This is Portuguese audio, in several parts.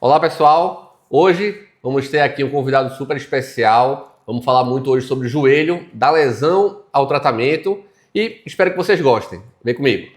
Olá pessoal, hoje vamos ter aqui um convidado super especial. Vamos falar muito hoje sobre joelho, da lesão ao tratamento e espero que vocês gostem. Vem comigo.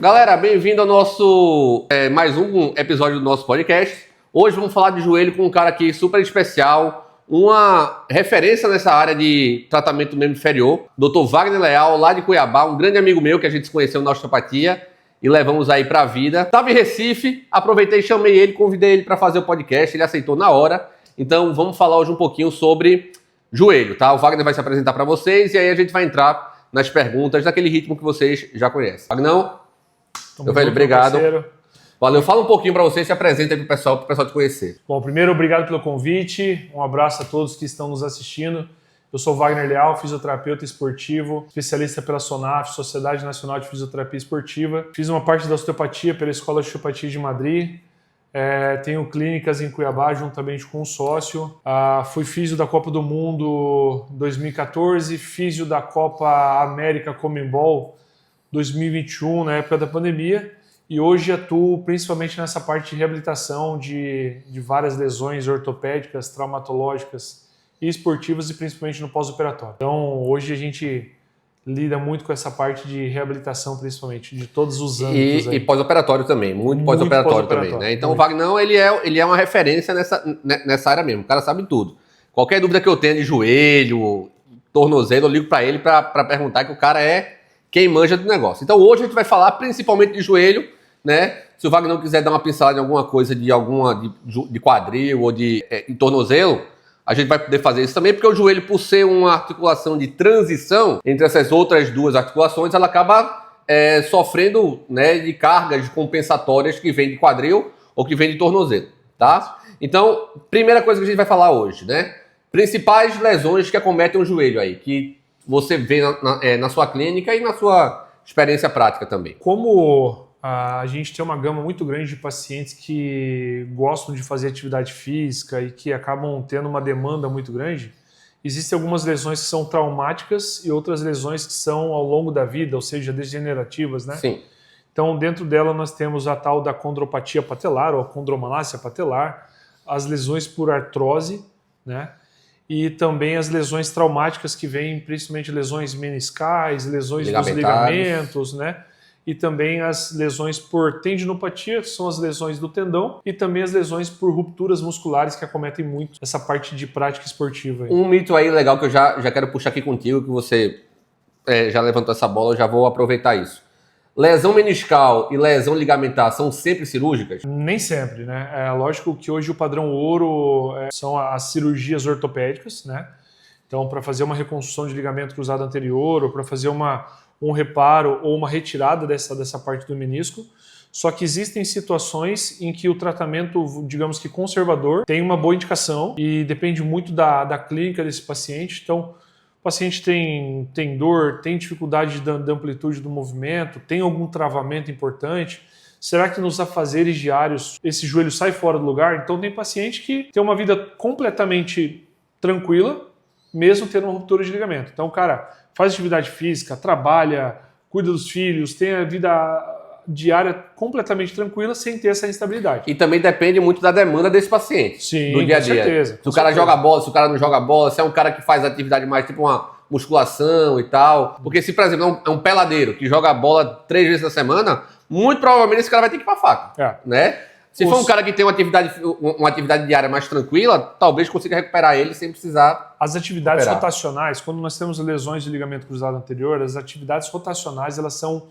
Galera, bem-vindo ao nosso mais um episódio do nosso podcast. Hoje vamos falar de joelho com um cara aqui super especial, uma referência nessa área de tratamento do membro inferior, Dr. Wagner Leal, lá de Cuiabá, um grande amigo meu que a gente se conheceu na osteopatia e levamos aí pra vida. Estava em Recife, aproveitei, chamei ele, convidei ele para fazer o podcast, ele aceitou na hora. Então vamos falar hoje um pouquinho sobre joelho, tá? O Wagner vai se apresentar para vocês e aí a gente vai entrar nas perguntas daquele ritmo que vocês já conhecem. Wagner, meu velho, obrigado. Parceiro. Valeu. Fala um pouquinho para você, se apresenta aí para o pessoal te conhecer. Bom, primeiro, obrigado pelo convite. Um abraço a todos que estão nos assistindo. Eu sou Wagner Leal, fisioterapeuta esportivo, especialista pela SONAF, Sociedade Nacional de Fisioterapia Esportiva. Fiz uma parte da osteopatia pela Escola de Osteopatia de Madrid. Tenho clínicas em Cuiabá, juntamente com um sócio. Fui físio da Copa do Mundo 2014, físio da Copa América Comembol 2021, na época da pandemia, e hoje atuo principalmente nessa parte de reabilitação de várias lesões ortopédicas, traumatológicas e esportivas, e principalmente no pós-operatório. Então, hoje a gente lida muito com essa parte de reabilitação, principalmente, de todos os âmbitos. E pós-operatório também, muito pós-operatório também, né? Então, o Wagner, ele é uma referência nessa área mesmo, o cara sabe tudo. Qualquer dúvida que eu tenha de joelho, tornozelo, eu ligo para ele para perguntar, que o cara é quem manja do negócio. Então hoje a gente vai falar principalmente de joelho, né? Se o Wagner não quiser dar uma pincelada em alguma coisa de quadril ou de tornozelo, a gente vai poder fazer isso também, porque o joelho, por ser uma articulação de transição entre essas outras duas articulações, ela acaba sofrendo, né, de cargas compensatórias que vem de quadril ou que vem de tornozelo, tá? Então, primeira coisa que a gente vai falar hoje, né? Principais lesões que acometem o joelho aí, que você vê na sua clínica e na sua experiência prática também. Como a gente tem uma gama muito grande de pacientes que gostam de fazer atividade física e que acabam tendo uma demanda muito grande, existem algumas lesões que são traumáticas e outras lesões que são ao longo da vida, ou seja, degenerativas, né? Sim. Então, dentro dela nós temos a tal da condropatia patelar ou a condromalácia patelar, as lesões por artrose, né? E também as lesões traumáticas que vêm, principalmente lesões meniscais, lesões dos ligamentos, né? E também as lesões por tendinopatia, que são as lesões do tendão, e também as lesões por rupturas musculares que acometem muito essa parte de prática esportiva aí. Um mito aí legal que eu já quero puxar aqui contigo, que você já levantou essa bola, eu já vou aproveitar isso. Lesão meniscal e lesão ligamentar são sempre cirúrgicas? Nem sempre, né? É lógico que hoje o padrão ouro são as cirurgias ortopédicas, né? Então, para fazer uma reconstrução de ligamento cruzado anterior ou para fazer um reparo ou uma retirada dessa parte do menisco. Só que existem situações em que o tratamento, digamos que conservador, tem uma boa indicação e depende muito da clínica desse paciente. Então, o paciente tem dor, tem dificuldade da amplitude do movimento, tem algum travamento importante. Será que nos afazeres diários esse joelho sai fora do lugar? Então tem paciente que tem uma vida completamente tranquila, mesmo tendo uma ruptura de ligamento. Então o cara faz atividade física, trabalha, cuida dos filhos, tem a vida diária completamente tranquila sem ter essa instabilidade. E também depende muito da demanda desse paciente. Sim, do dia a dia. Com certeza. Se o cara joga bola, se o cara não joga bola, se é um cara que faz atividade mais tipo uma musculação e tal. Porque se, por exemplo, é um peladeiro que joga bola 3 vezes na semana, muito provavelmente esse cara vai ter que ir pra faca. Né? Se for um cara que tem uma atividade diária mais tranquila, talvez consiga recuperar ele sem precisar. As atividades rotacionais, quando nós temos lesões de ligamento cruzado anterior, as atividades rotacionais elas são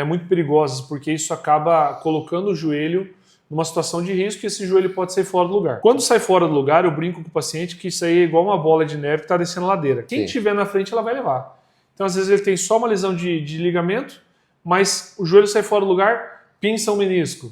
muito perigosas, porque isso acaba colocando o joelho numa situação de risco e esse joelho pode sair fora do lugar. Quando sai fora do lugar, eu brinco com o paciente que isso aí é igual uma bola de neve que está descendo a ladeira. Quem estiver na frente, ela vai levar. Então, às vezes, ele tem só uma lesão de ligamento, mas o joelho sai fora do lugar, pinça o menisco.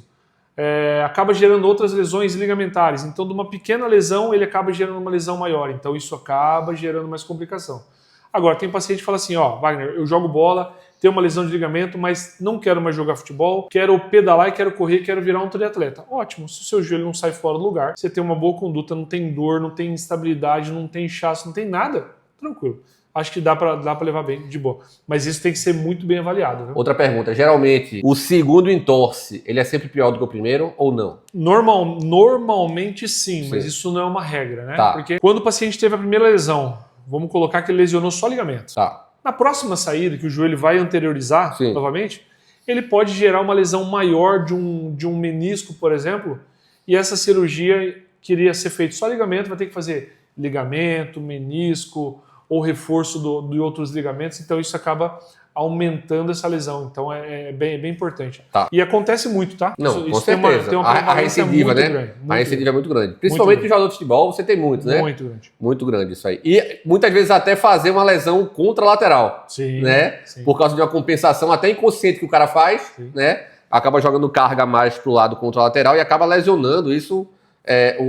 Acaba gerando outras lesões ligamentares. Então, de uma pequena lesão, ele acaba gerando uma lesão maior. Então, isso acaba gerando mais complicação. Agora, tem paciente que fala assim, Wagner, eu jogo bola, tenho uma lesão de ligamento, mas não quero mais jogar futebol, quero pedalar e quero correr, quero virar um triatleta. Ótimo, se o seu joelho não sai fora do lugar, você tem uma boa conduta, não tem dor, não tem instabilidade, não tem inchaço, não tem nada, tranquilo. acho que dá para levar bem, de boa. Mas isso tem que ser muito bem avaliado. Né? Outra pergunta, geralmente, o segundo entorse, ele é sempre pior do que o primeiro ou não? Normalmente sim, mas isso não é uma regra, né? Tá. Porque quando o paciente teve a primeira lesão, vamos colocar que ele lesionou só ligamento. Tá. Na próxima saída, que o joelho vai anteriorizar novamente, ele pode gerar uma lesão maior de um menisco, por exemplo, e essa cirurgia queria ser feita só ligamento, vai ter que fazer ligamento, menisco ou reforço de outros ligamentos, então isso acaba aumentando essa lesão, então é bem importante. Tá. E acontece muito, tá? Não, isso com certeza. Tem uma a recidiva, né? grande, A recidiva é muito grande. Principalmente no jogador de futebol, você tem muito, né? Muito grande. Muito grande isso aí. E muitas vezes até fazer uma lesão contralateral, Sim, né? sim. Por causa de uma compensação até inconsciente que o cara faz, né? Acaba jogando carga mais pro lado contralateral e acaba lesionando isso,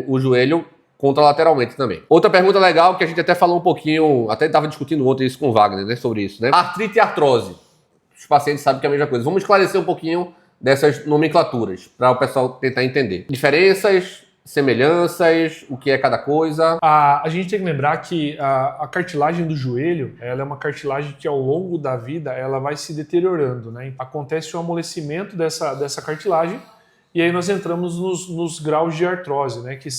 o joelho contralateralmente também. Outra pergunta legal que a gente até falou um pouquinho, até estava discutindo ontem isso com o Wagner, né? Sobre isso, né? Artrite e artrose. Os pacientes sabem que é a mesma coisa. Vamos esclarecer um pouquinho dessas nomenclaturas, para o pessoal tentar entender. Diferenças, semelhanças, o que é cada coisa. A gente tem que lembrar que a cartilagem do joelho, ela é uma cartilagem que ao longo da vida ela vai se deteriorando, né? Acontece o amolecimento dessa cartilagem e aí nós entramos nos graus de artrose, né? Que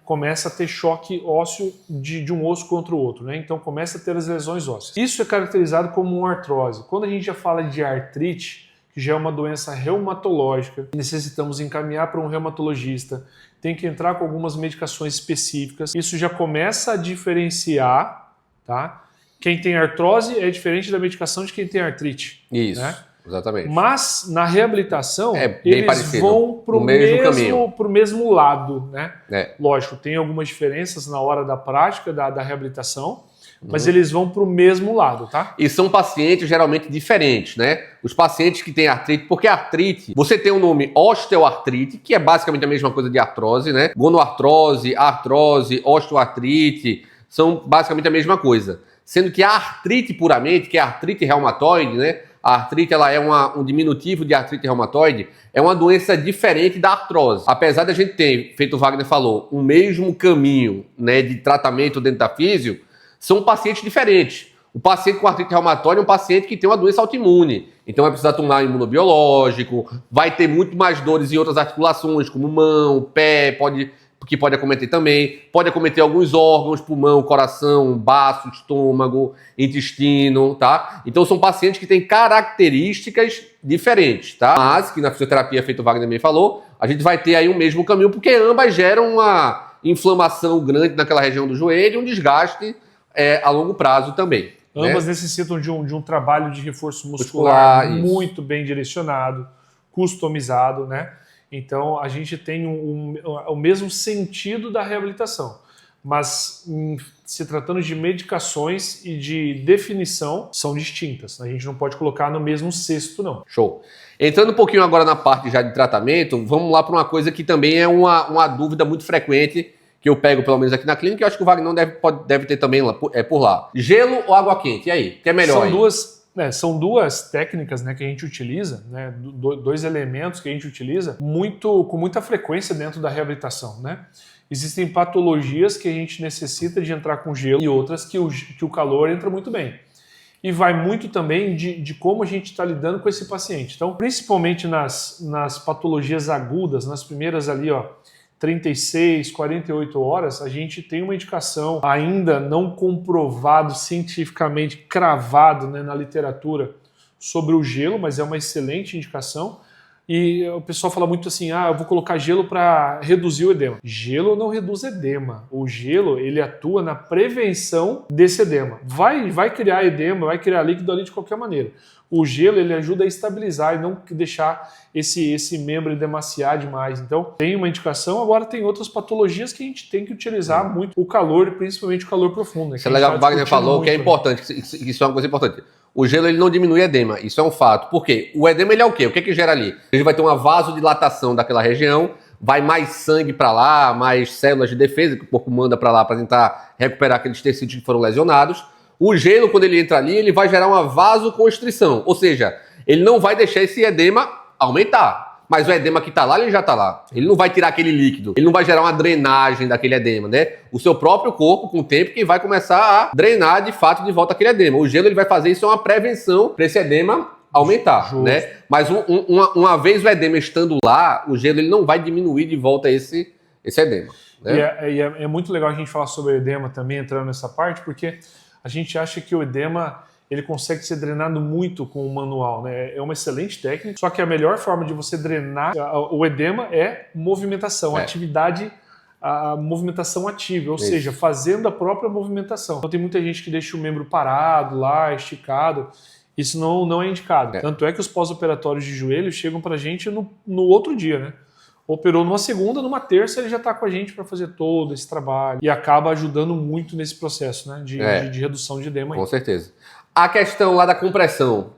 começa a ter choque ósseo de um osso contra o outro, né? Então começa a ter as lesões ósseas. Isso é caracterizado como uma artrose. Quando a gente já fala de artrite, que já é uma doença reumatológica, necessitamos encaminhar para um reumatologista, tem que entrar com algumas medicações específicas. Isso já começa a diferenciar, tá? Quem tem artrose é diferente da medicação de quem tem artrite. Isso. Né? Exatamente. Mas na reabilitação, eles parecido. Vão para o mesmo lado, né? Lógico, tem algumas diferenças na hora da prática da reabilitação, mas eles vão para o mesmo lado, tá? E são pacientes geralmente diferentes, né? Os pacientes que têm artrite, porque artrite, você tem o nome osteoartrite, que é basicamente a mesma coisa de artrose, né? Gonoartrose, artrose, osteoartrite, são basicamente a mesma coisa. Sendo que a artrite puramente, que é a artrite reumatoide, né? A artrite ela é um diminutivo de artrite reumatoide, é uma doença diferente da artrose. Apesar de a gente ter, feito o Wagner falou, o mesmo caminho, né, de tratamento dentro da físio, são pacientes diferentes. O paciente com artrite reumatoide é um paciente que tem uma doença autoimune, então vai precisar tomar imunobiológico, vai ter muito mais dores em outras articulações, como mão, pé, que pode acometer também, pode acometer alguns órgãos, pulmão, coração, baço, estômago, intestino, tá? Então são pacientes que têm características diferentes, tá? Mas, que na fisioterapia, feito o Wagner também falou, a gente vai ter aí o mesmo caminho, porque ambas geram uma inflamação grande naquela região do joelho e um desgaste a longo prazo também. Ambas necessitam de um trabalho de reforço muscular muito bem direcionado, customizado, né? Então, a gente tem o mesmo sentido da reabilitação, mas se tratando de medicações e de definição, são distintas. A gente não pode colocar no mesmo cesto, não. Show. Entrando um pouquinho agora na parte já de tratamento, vamos lá para uma coisa que também é uma dúvida muito frequente, que eu pego pelo menos aqui na clínica, e eu acho que o Wagner deve ter também por lá. Gelo ou água quente? E aí? O que é melhor? São duas técnicas, né, que a gente utiliza, né, dois elementos que a gente utiliza com muita frequência dentro da reabilitação. Né? Existem patologias que a gente necessita de entrar com gelo e outras que o calor entra muito bem. E vai muito também de como a gente está lidando com esse paciente. Então, principalmente nas patologias agudas, nas primeiras ali, 36, 48 horas, a gente tem uma indicação ainda não comprovado, cientificamente cravado, né, na literatura sobre o gelo, mas é uma excelente indicação. E o pessoal fala muito assim, eu vou colocar gelo para reduzir o edema. Gelo não reduz edema. O gelo, ele atua na prevenção desse edema. Vai criar edema, vai criar líquido ali de qualquer maneira. O gelo, ele ajuda a estabilizar e não deixar esse membro edemaciar demais. Então, tem uma indicação. Agora, tem outras patologias que a gente tem que utilizar muito o calor, principalmente o calor profundo. Né? Isso é legal que o Wagner falou, que é importante. Isso é uma coisa importante. O gelo ele não diminui edema, isso é um fato. Por quê? O edema ele é o quê? O que é que gera ali? Ele vai ter uma vasodilatação daquela região, vai mais sangue para lá, mais células de defesa que o corpo manda para lá para tentar recuperar aqueles tecidos que foram lesionados. O gelo, quando ele entra ali, ele vai gerar uma vasoconstrição, ou seja, ele não vai deixar esse edema aumentar. mas o edema que está lá, ele já está lá. Ele não vai tirar aquele líquido, ele não vai gerar uma drenagem daquele edema, né? O seu próprio corpo, com o tempo, que vai começar a drenar de fato de volta aquele edema. O gelo ele vai fazer isso, é uma prevenção para esse edema aumentar, Justo. né? Mas uma vez o edema estando lá, o gelo ele não vai diminuir de volta esse edema. Né? É muito legal a gente falar sobre edema também, entrando nessa parte, porque a gente acha que o edema ele consegue ser drenado muito com o manual, né? É uma excelente técnica, só que a melhor forma de você drenar o edema é movimentação, atividade, a movimentação ativa, ou seja, fazendo a própria movimentação. Então tem muita gente que deixa o membro parado lá, esticado. Isso não é indicado. Tanto é que os pós-operatórios de joelho chegam pra gente no outro dia, né? Operou numa segunda, numa terça ele já está com a gente para fazer todo esse trabalho e acaba ajudando muito nesse processo, né, de redução de edema. Com certeza. A questão lá da compressão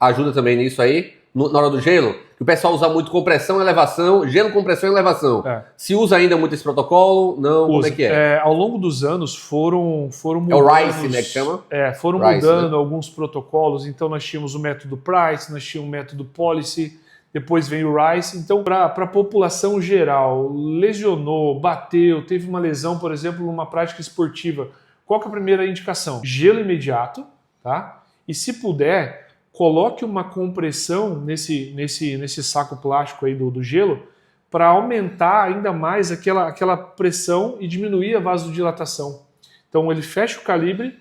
ajuda também nisso aí, na hora do gelo, que o pessoal usa muito compressão, elevação, gelo, compressão e elevação. Se usa ainda muito esse protocolo? Não, como é que é? Ao longo dos anos foram mudando... É o Rice, né, que chama? Foram mudando alguns protocolos, então nós tínhamos o método Price, nós tínhamos o método Policy, depois vem o Rice. Então, para a população geral, lesionou, bateu, teve uma lesão, por exemplo, numa prática esportiva, qual que é a primeira indicação? Gelo imediato, tá? E se puder, coloque uma compressão nesse saco plástico aí do gelo para aumentar ainda mais aquela pressão e diminuir a vasodilatação. Então, ele fecha o calibre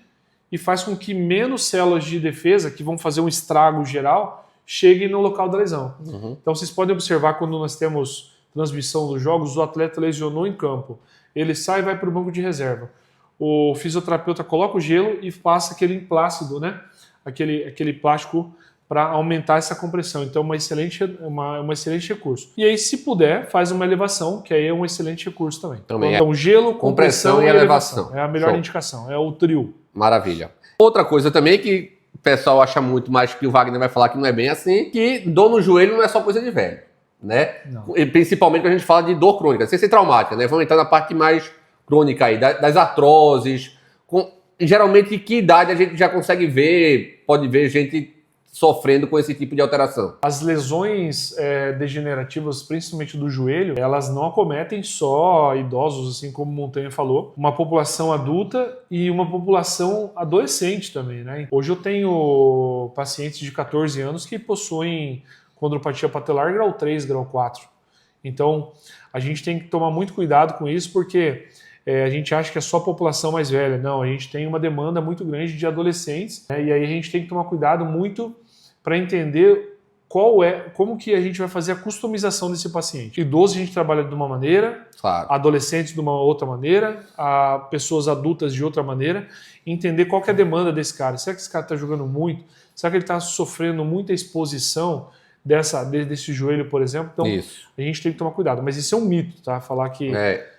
e faz com que menos células de defesa, que vão fazer um estrago geral, cheguem no local da lesão. Então vocês podem observar quando nós temos transmissão dos jogos, o atleta lesionou em campo, ele sai e vai para o banco de reserva. O fisioterapeuta coloca o gelo e passa aquele emplácido, né? Aquele plástico para aumentar essa compressão. Então uma excelente recurso. E aí, se puder, faz uma elevação, que aí é um excelente recurso também. Então gelo, compressão e elevação. É a melhor indicação, é o trio. Maravilha. Outra coisa também que o pessoal acha muito, mas que o Wagner vai falar que não é bem assim, que dor no joelho não é só coisa de velho, né? E principalmente quando a gente fala de dor crônica, sem ser traumática, né? Vamos entrar na parte mais crônica aí, das artroses. Geralmente, que idade a gente já consegue ver, pode ver gente sofrendo com esse tipo de alteração? As lesões degenerativas, principalmente do joelho, elas não acometem só idosos, assim como o Montanha falou, uma população adulta e uma população adolescente também, né? Hoje eu tenho pacientes de 14 anos que possuem condropatia patelar grau 3, grau 4. Então, a gente tem que tomar muito cuidado com isso, porque a gente acha que é só a população mais velha. Não, a gente tem uma demanda muito grande de adolescentes, né? E aí a gente tem que tomar cuidado muito para entender como que a gente vai fazer a customização desse paciente. Idoso a gente trabalha de uma maneira, adolescentes de uma outra maneira, pessoas adultas de outra maneira, entender qual que é a demanda desse cara. Será que esse cara está jogando muito? Será que ele está sofrendo muita exposição desse joelho, por exemplo? Então a gente tem que tomar cuidado. Mas isso é um mito, tá? Falar que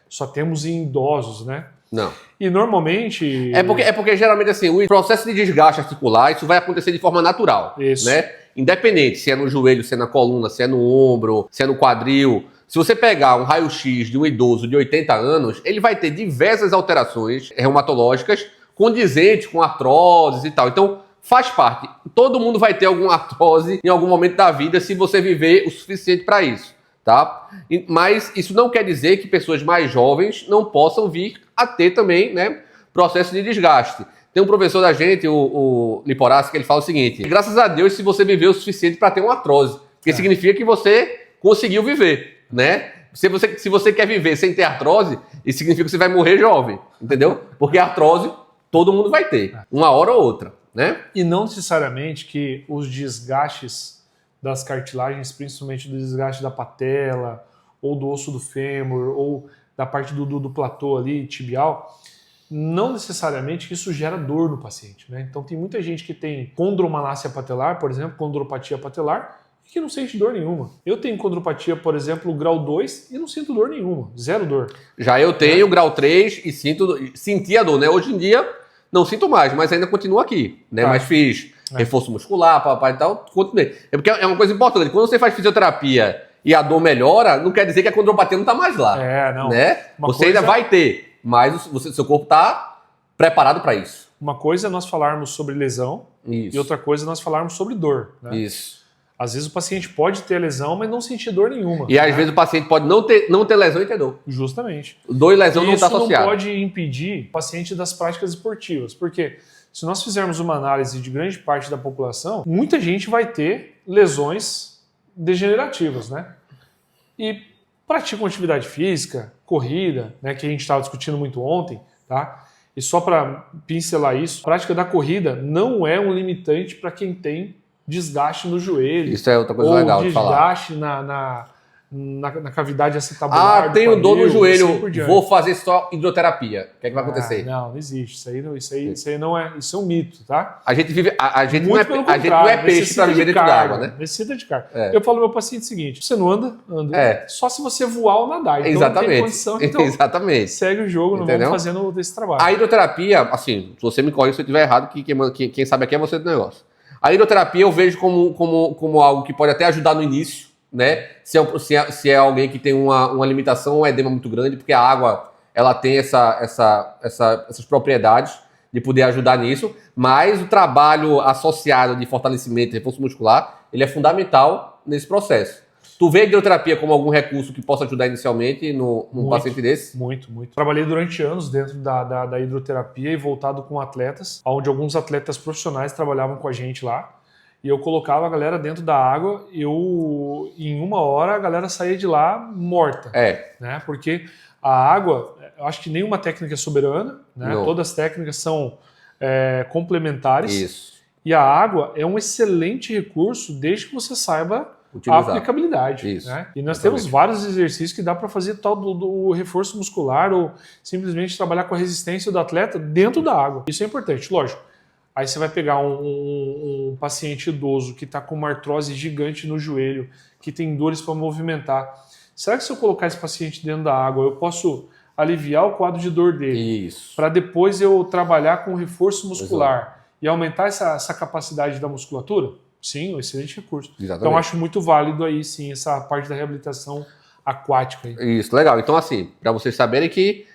só temos em idosos, né? Não. E normalmente... É porque geralmente assim, o processo de desgaste articular, isso vai acontecer de forma natural. Isso. Né? Independente se é no joelho, se é na coluna, se é no ombro, se é no quadril. Se você pegar um raio-x de um idoso de 80 anos, ele vai ter diversas alterações reumatológicas condizentes com artroses e tal. Então, faz parte. Todo mundo vai ter alguma artrose em algum momento da vida se você viver o suficiente para isso. Tá? Mas isso não quer dizer que pessoas mais jovens não possam vir a ter também, né, processo de desgaste. Tem um professor da gente, o Liporassi, que ele fala o seguinte: graças a Deus se você viveu o suficiente para ter uma artrose, porque significa que você conseguiu viver, né? Se você quer viver sem ter artrose, isso significa que você vai morrer jovem, entendeu? Porque a artrose todo mundo vai ter, uma hora ou outra, né? E não necessariamente que os desgastes das cartilagens, principalmente do desgaste da patela, ou do osso do fêmur, ou da parte do platô ali, tibial, não necessariamente que isso gera dor no paciente, né? Então tem muita gente que tem condromalácia patelar, por exemplo, condropatia patelar, que não sente dor nenhuma. Eu tenho condropatia, por exemplo, grau 2 e não sinto dor nenhuma, zero dor. Já eu tenho grau 3 e sentia dor, né? Hoje em dia não sinto mais, mas ainda continuo aqui, né? Mas fiz reforço muscular, papai e tal, continuei. É porque é uma coisa importante, quando você faz fisioterapia e a dor melhora, não quer dizer que a condropatia não está mais lá. Não. Né? Você ainda vai ter, mas seu corpo está preparado para isso. Uma coisa é nós falarmos sobre lesão e outra coisa é nós falarmos sobre dor. Né? Isso. Às vezes o paciente pode ter lesão, mas não sentir dor nenhuma. E às vezes o paciente pode não ter lesão e ter dor. Justamente. Dor e lesão não está associado. Isso associado. não pode impedir o paciente das práticas esportivas, porque se nós fizermos uma análise de grande parte da população, muita gente vai ter lesões degenerativas, né? E praticam atividade física, corrida, né, que a gente estava discutindo muito ontem, tá? E só para pincelar isso, a prática da corrida não é um limitante para quem tem desgaste no joelho. Isso é outra coisa legal de falar. Desgaste na cavidade acetabular. Tenho dor no joelho, vou fazer só hidroterapia. O que é que vai acontecer? Não existe. Isso aí não é. Isso é um mito, tá? A gente não é peixe para viver dentro d'água, né? Necessita de carga. Eu falo ao meu paciente o seguinte: você não anda? Anda. Só se você voar ou nadar. Então exatamente. Não tem condição. Então exatamente. Segue o jogo, não vamos fazendo esse trabalho. A hidroterapia, assim, se você me corrige se eu estiver errado, quem sabe aqui é você do negócio. A hidroterapia eu vejo como algo que pode até ajudar no início, né? Se é alguém que tem uma limitação, um edema muito grande, porque a água ela tem essas propriedades de poder ajudar nisso, mas o trabalho associado de fortalecimento e reforço muscular, ele é fundamental nesse processo. Tu vê a hidroterapia como algum recurso que possa ajudar inicialmente num paciente desse? Muito. Trabalhei durante anos dentro da hidroterapia e voltado com atletas, onde alguns atletas profissionais trabalhavam com a gente lá. E eu colocava a galera dentro da água, em 1 hora a galera saía de lá morta. Né? Porque a água, eu acho que nenhuma técnica é soberana, né? Todas as técnicas são complementares. Isso. E a água é um excelente recurso desde que você saiba utilizar. A aplicabilidade. Isso, né? E nós temos vários exercícios que dá para fazer tal do reforço muscular ou simplesmente trabalhar com a resistência do atleta dentro da água. Isso é importante, lógico. Aí você vai pegar um paciente idoso que está com uma artrose gigante no joelho, que tem dores para movimentar. Será que se eu colocar esse paciente dentro da água, eu posso aliviar o quadro de dor dele? Isso. Para depois eu trabalhar com reforço muscular e aumentar essa capacidade da musculatura? Sim, um excelente recurso. Exatamente. Então acho muito válido aí sim essa parte da reabilitação aquática. Aí. Isso, legal. Então assim, para vocês saberem que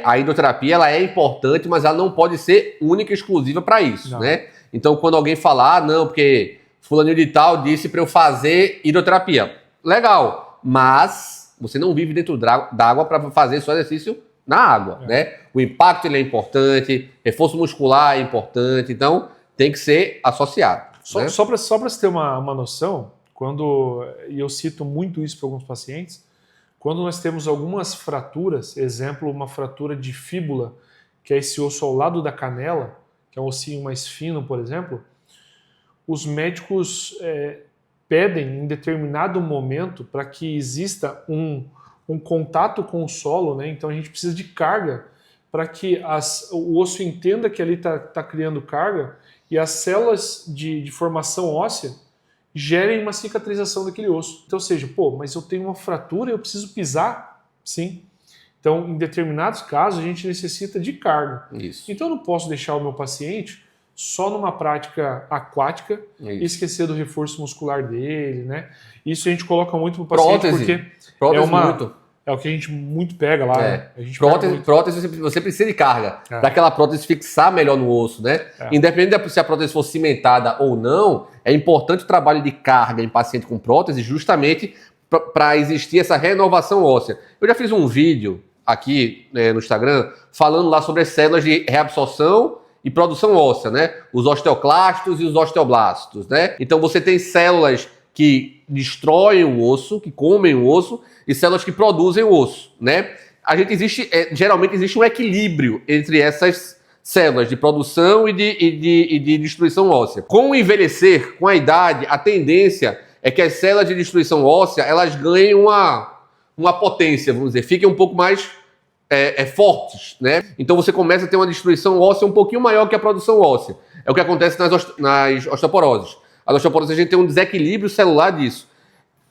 a hidroterapia ela é importante, mas ela não pode ser única e exclusiva para isso, né? Então quando alguém falar, não, porque fulaninho de tal disse para eu fazer hidroterapia. Legal, mas você não vive dentro d'água para fazer só exercício na água, né? O impacto ele é importante, reforço muscular é importante, então tem que ser associado. Só para você ter uma noção, e eu cito muito isso para alguns pacientes, quando nós temos algumas fraturas, exemplo, uma fratura de fíbula, que é esse osso ao lado da canela, que é um ossinho mais fino, por exemplo, os médicos pedem em determinado momento para que exista um contato com o solo, né? Então a gente precisa de carga para que o osso entenda que ali está criando carga e as células de formação óssea gerem uma cicatrização daquele osso. Então, ou seja, mas eu tenho uma fratura e eu preciso pisar? Sim. Então, em determinados casos, a gente necessita de carga. Isso. Então, eu não posso deixar o meu paciente só numa prática aquática e esquecer do reforço muscular dele, né? Isso a gente coloca muito no paciente porque é o que a gente muito pega lá. Né? A gente prótese, você precisa de carga para aquela prótese fixar melhor no osso, né? Independente se a prótese for cimentada ou não, é importante o trabalho de carga em paciente com prótese justamente para existir essa renovação óssea. Eu já fiz um vídeo aqui no Instagram falando lá sobre as células de reabsorção e produção óssea, né? Os osteoclastos e os osteoblastos, né? Então você tem células que destroem o osso, que comem o osso, e células que produzem o osso, né? Geralmente existe um equilíbrio entre essas células de produção e de destruição óssea. Com o envelhecer, com a idade, a tendência é que as células de destruição óssea, elas ganhem uma potência, vamos dizer, fiquem um pouco mais fortes, né? Então você começa a ter uma destruição óssea um pouquinho maior que a produção óssea. É o que acontece nas osteoporoses. As osteoporoses, a gente tem um desequilíbrio celular disso.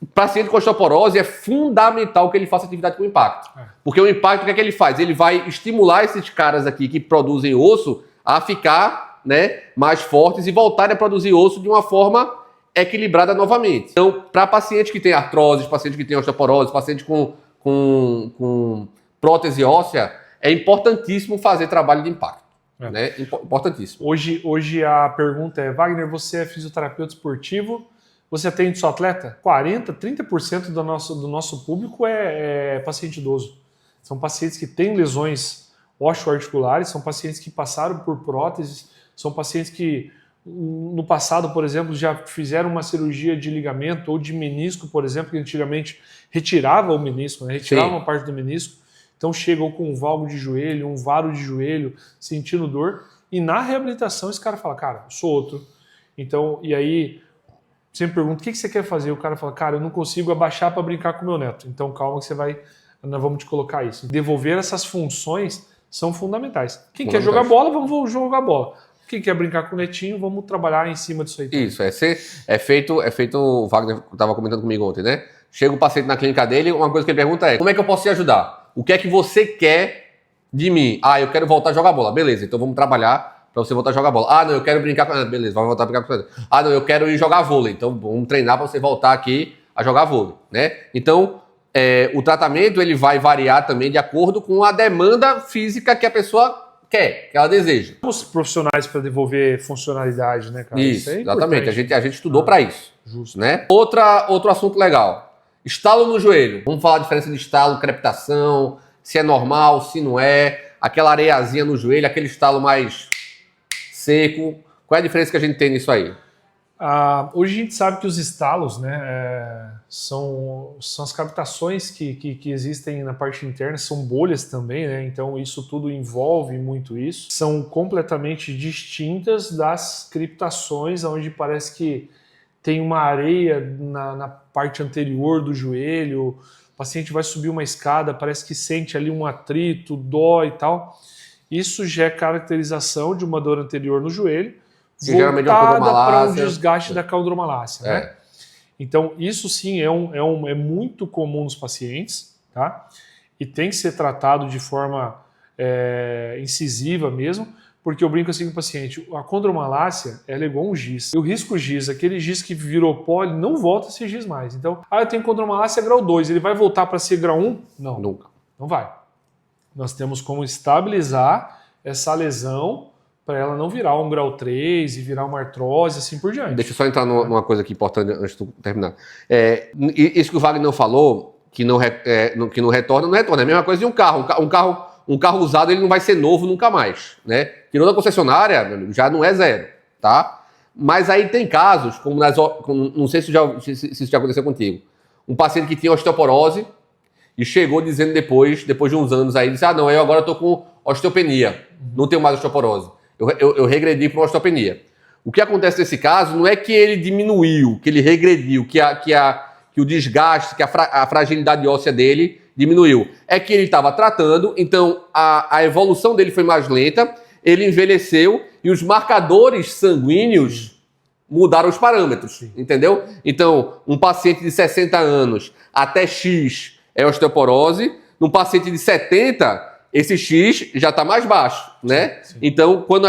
O paciente com osteoporose é fundamental que ele faça atividade com impacto. Porque o impacto, o que é que ele faz? Ele vai estimular esses caras aqui que produzem osso a ficar, né, mais fortes e voltarem a produzir osso de uma forma equilibrada novamente. Então, para pacientes que têm artrose, pacientes que têm osteoporose, pacientes com prótese óssea, é importantíssimo fazer trabalho de impacto. Né? Importantíssimo. Hoje a pergunta é, Wagner, você é fisioterapeuta esportivo, Você atende seu atleta? 40%, 30% do nosso público é paciente idoso. São pacientes que têm lesões osteoarticulares, são pacientes que passaram por próteses, são pacientes que no passado, por exemplo, já fizeram uma cirurgia de ligamento ou de menisco, por exemplo, que antigamente retirava o menisco, né? Retirava uma parte do menisco. Então chegou com um valgo de joelho, um varo de joelho, sentindo dor. E na reabilitação esse cara fala, cara, eu sou outro. Então, e aí, sempre pergunto, o que você quer fazer? O cara fala, cara, eu não consigo abaixar para brincar com o meu neto. Então calma que nós vamos te colocar isso. Devolver essas funções são fundamentais. Quem quer jogar bola, vamos jogar bola. Quem quer brincar com o netinho, vamos trabalhar em cima disso aí. Isso, é feito, o Wagner estava comentando comigo ontem, né? Chega o paciente na clínica dele, uma coisa que ele pergunta é, como é que eu posso te ajudar? O que é que você quer de mim? Ah, eu quero voltar a jogar bola. Beleza, então vamos trabalhar para você voltar a jogar bola. Ah, não, eu quero brincar com... Ah, beleza, vamos voltar a brincar com você. Ah, não, eu quero ir jogar vôlei. Então vamos treinar para você voltar aqui a jogar vôlei, né? Então, o tratamento ele vai variar também de acordo com a demanda física que a pessoa quer, que ela deseja. Os profissionais para devolver funcionalidade, né, cara? Isso é exatamente. A gente estudou para isso. Justo. Né? Outro assunto legal. Estalo no joelho. Vamos falar a diferença de estalo, crepitação, se é normal, se não é, aquela areiazinha no joelho, aquele estalo mais seco. Qual é a diferença que a gente tem nisso aí? Hoje a gente sabe que os estalos, né, são as captações que existem na parte interna, são bolhas também, né, então isso tudo envolve muito isso. São completamente distintas das criptações, onde parece que tem uma areia na parte anterior do joelho, o paciente vai subir uma escada, parece que sente ali um atrito, dói e tal. Isso já é caracterização de uma dor anterior no joelho, voltada para um desgaste da condromalácia, né? Então, isso sim é muito comum nos pacientes, tá? E tem que ser tratado de forma incisiva mesmo, porque eu brinco assim com o paciente, a condromalácia ela é igual um giz. Eu risco o giz, aquele giz que virou pó, ele não volta a ser giz mais. Então, eu tenho condromalácia grau 2, ele vai voltar para ser grau 1? Não. Nunca. Não vai. Nós temos como estabilizar essa lesão para ela não virar um grau 3 e virar uma artrose, assim por diante. Deixa eu só entrar numa coisa aqui importante antes de terminar. Isso que o Wagner falou, que não retorna, não retorna. É a mesma coisa de um carro. Um carro usado ele não vai ser novo nunca mais, né? Tirou da concessionária, meu amigo, já não é zero, tá? Mas aí tem casos, como não sei se isso já aconteceu contigo, um paciente que tinha osteoporose e chegou dizendo depois de uns anos aí, disse, não, eu agora estou com osteopenia, não tenho mais osteoporose. Eu regredi para uma osteopenia. O que acontece nesse caso não é que ele diminuiu, que ele regrediu, que o desgaste, que a fragilidade óssea dele diminuiu. É que ele estava tratando, então a evolução dele foi mais lenta, ele envelheceu e os marcadores sanguíneos mudaram os parâmetros, entendeu? Então, um paciente de 60 anos até X é osteoporose, num paciente de 70, esse X já está mais baixo, né? Sim. Então, quando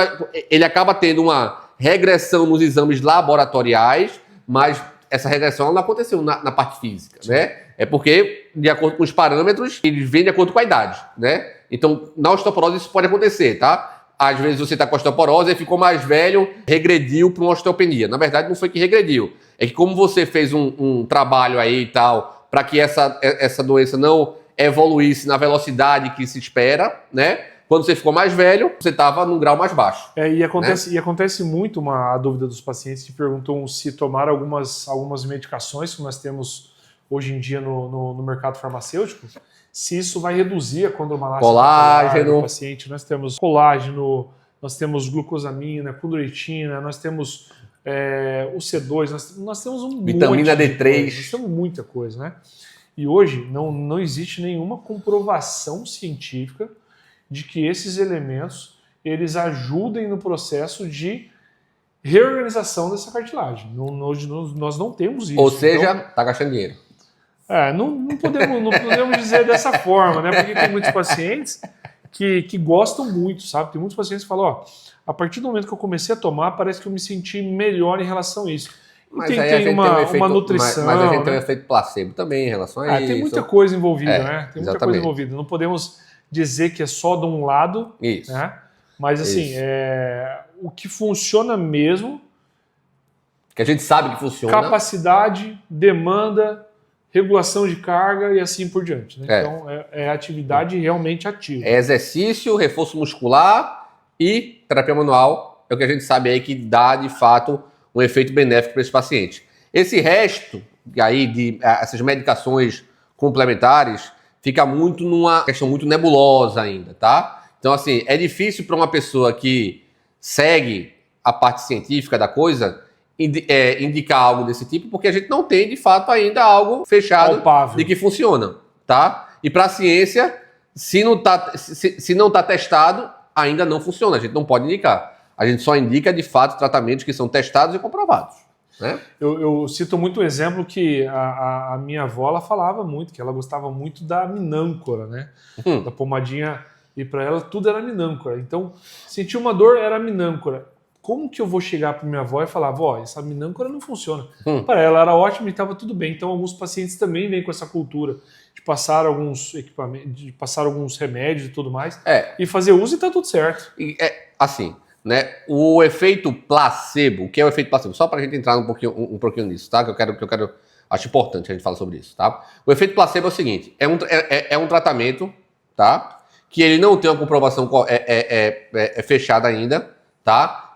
ele acaba tendo uma regressão nos exames laboratoriais, mas essa regressão não aconteceu na parte física, né? É porque, de acordo com os parâmetros, eles vêm de acordo com a idade, né? Então, na osteoporose isso pode acontecer, tá? Às vezes você está com osteoporose e ficou mais velho, regrediu para uma osteopenia. Na verdade, não foi que regrediu. É que como você fez um trabalho aí e tal, para que essa doença não evoluísse na velocidade que se espera, né? Quando você ficou mais velho, você estava num grau mais baixo. E acontece muito a dúvida dos pacientes que perguntam se tomar algumas medicações que nós temos hoje em dia no mercado farmacêutico, se isso vai reduzir a condromalácia colágeno do paciente. Nós temos colágeno, nós temos glucosamina, condroitina, nós temos o C2, nós temos vitamina D3. Nós temos muita coisa, né? E hoje não existe nenhuma comprovação científica de que esses elementos eles ajudem no processo de reorganização dessa cartilagem. Hoje nós não temos isso. Ou seja, está gastando dinheiro. Não podemos dizer dessa forma, né? Porque tem muitos pacientes que gostam muito, sabe? Tem muitos pacientes que falam, a partir do momento que eu comecei a tomar, parece que eu me senti melhor em relação a isso. Mas aí tem uma nutrição. Mas a gente tem um efeito placebo também em relação a isso. Tem muita coisa envolvida, né? Tem muita coisa envolvida. Não podemos dizer que é só de um lado, isso. Né? Mas assim, o que funciona mesmo Que a gente sabe que funciona. Capacidade, demanda, regulação de carga e assim por diante. Né? Então, é atividade realmente ativa. É exercício, reforço muscular e terapia manual. É o que a gente sabe aí que dá, de fato, um efeito benéfico para esse paciente. Esse resto aí de essas medicações complementares fica muito numa questão muito nebulosa ainda, tá? Então, assim, é difícil para uma pessoa que segue a parte científica da coisa indicar algo desse tipo, porque a gente não tem, de fato, ainda algo fechado palpável de que funciona, tá? E para a ciência, se não tá testado, ainda não funciona. A gente não pode indicar. A gente só indica, de fato, tratamentos que são testados e comprovados. Né? Eu cito muito um exemplo que a minha avó ela falava muito, que ela gostava muito da minâncora, né? Da pomadinha, e para ela tudo era minâncora. Então, sentir uma dor era minâncora. Como que eu vou chegar para minha avó e falar, vó, essa minâncora não funciona? Para ela era ótimo e estava tudo bem. Então, alguns pacientes também vêm com essa cultura de passar alguns equipamentos, de passar alguns remédios e tudo mais, e fazer uso e tá tudo certo. Assim, né? O efeito placebo, o que é o efeito placebo? Só para a gente entrar um pouquinho nisso, tá? Que eu quero, acho importante a gente falar sobre isso, tá? O efeito placebo é o seguinte: é um tratamento, tá? Que ele não tem uma comprovação fechada ainda, tá?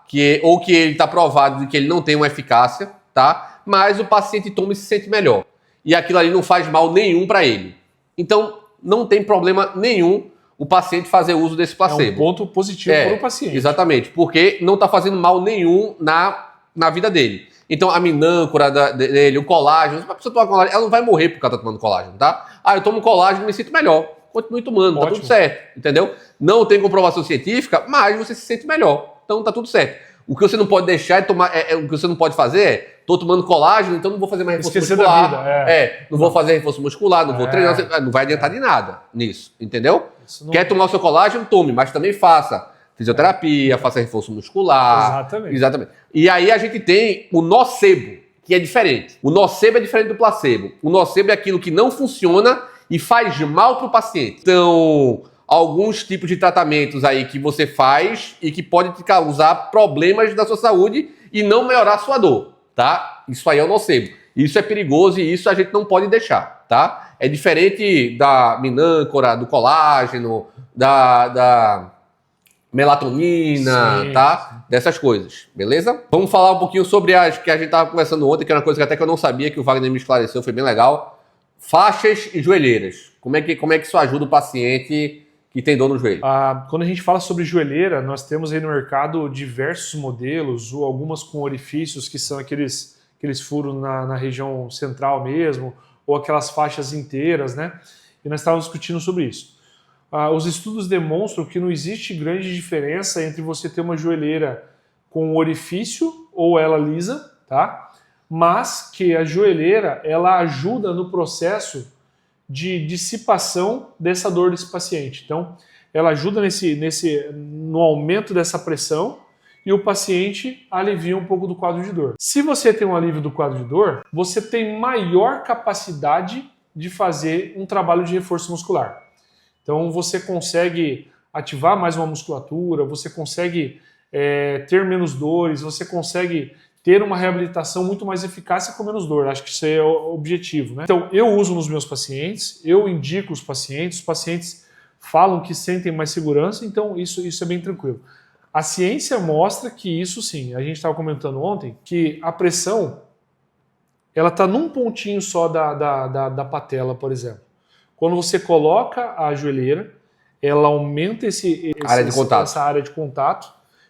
Ou que ele está provado de que ele não tem uma eficácia, tá? Mas o paciente toma e se sente melhor. E aquilo ali não faz mal nenhum para ele. Então, não tem problema nenhum o paciente fazer uso desse placebo. É um ponto positivo para o paciente. Exatamente, porque não está fazendo mal nenhum na vida dele. Então, a minâncora dele, o colágeno, se a pessoa tomar colágeno, ela não vai morrer porque ela está tomando colágeno, tá? Eu tomo colágeno e me sinto melhor. Continue tomando, tá tudo certo, entendeu? Não tem comprovação científica, mas você se sente melhor. Então tá tudo certo. O que você não pode deixar é tomar. O que você não pode fazer é: tô tomando colágeno, então não vou fazer mais reforço muscular. Da vida, não vou fazer reforço muscular, não vou treinar, não vai adiantar de nada nisso, entendeu? Quer tomar o seu colágeno, tome, mas também faça fisioterapia, faça reforço muscular. Exatamente. E aí a gente tem o nocebo, que é diferente. O nocebo é diferente do placebo. O nocebo é aquilo que não funciona e faz mal para o paciente. Então, alguns tipos de tratamentos aí que você faz e que pode te causar problemas da sua saúde e não melhorar a sua dor, tá? Isso aí é o nocebo. Isso é perigoso e isso a gente não pode deixar, tá? É diferente da minâncora, do colágeno, da melatonina, tá? Dessas coisas, beleza? Vamos falar um pouquinho sobre as que a gente estava conversando ontem, que era uma coisa que até que eu não sabia, que o Wagner me esclareceu, foi bem legal. Faixas e joelheiras. Como é que isso ajuda o paciente que tem dor no joelho? Quando a gente fala sobre joelheira, nós temos aí no mercado diversos modelos, ou algumas com orifícios, que são aqueles furos na região central mesmo, ou aquelas faixas inteiras, né? E nós estávamos discutindo sobre isso. Os estudos demonstram que não existe grande diferença entre você ter uma joelheira com orifício ou ela lisa, tá? Mas que a joelheira ela ajuda no processo de dissipação dessa dor desse paciente. Então, ela ajuda no aumento dessa pressão e o paciente alivia um pouco do quadro de dor. Se você tem um alívio do quadro de dor, você tem maior capacidade de fazer um trabalho de reforço muscular. Então, você consegue ativar mais uma musculatura, você consegue ter menos dores, você consegue ter uma reabilitação muito mais eficaz e com menos dor. Acho que isso é o objetivo, né? Então, eu uso nos meus pacientes, eu indico os pacientes falam que sentem mais segurança, então isso é bem tranquilo. A ciência mostra que isso sim, a gente estava comentando ontem, que a pressão, ela está num pontinho só da patela, por exemplo. Quando você coloca a joelheira, ela aumenta essa área de contato.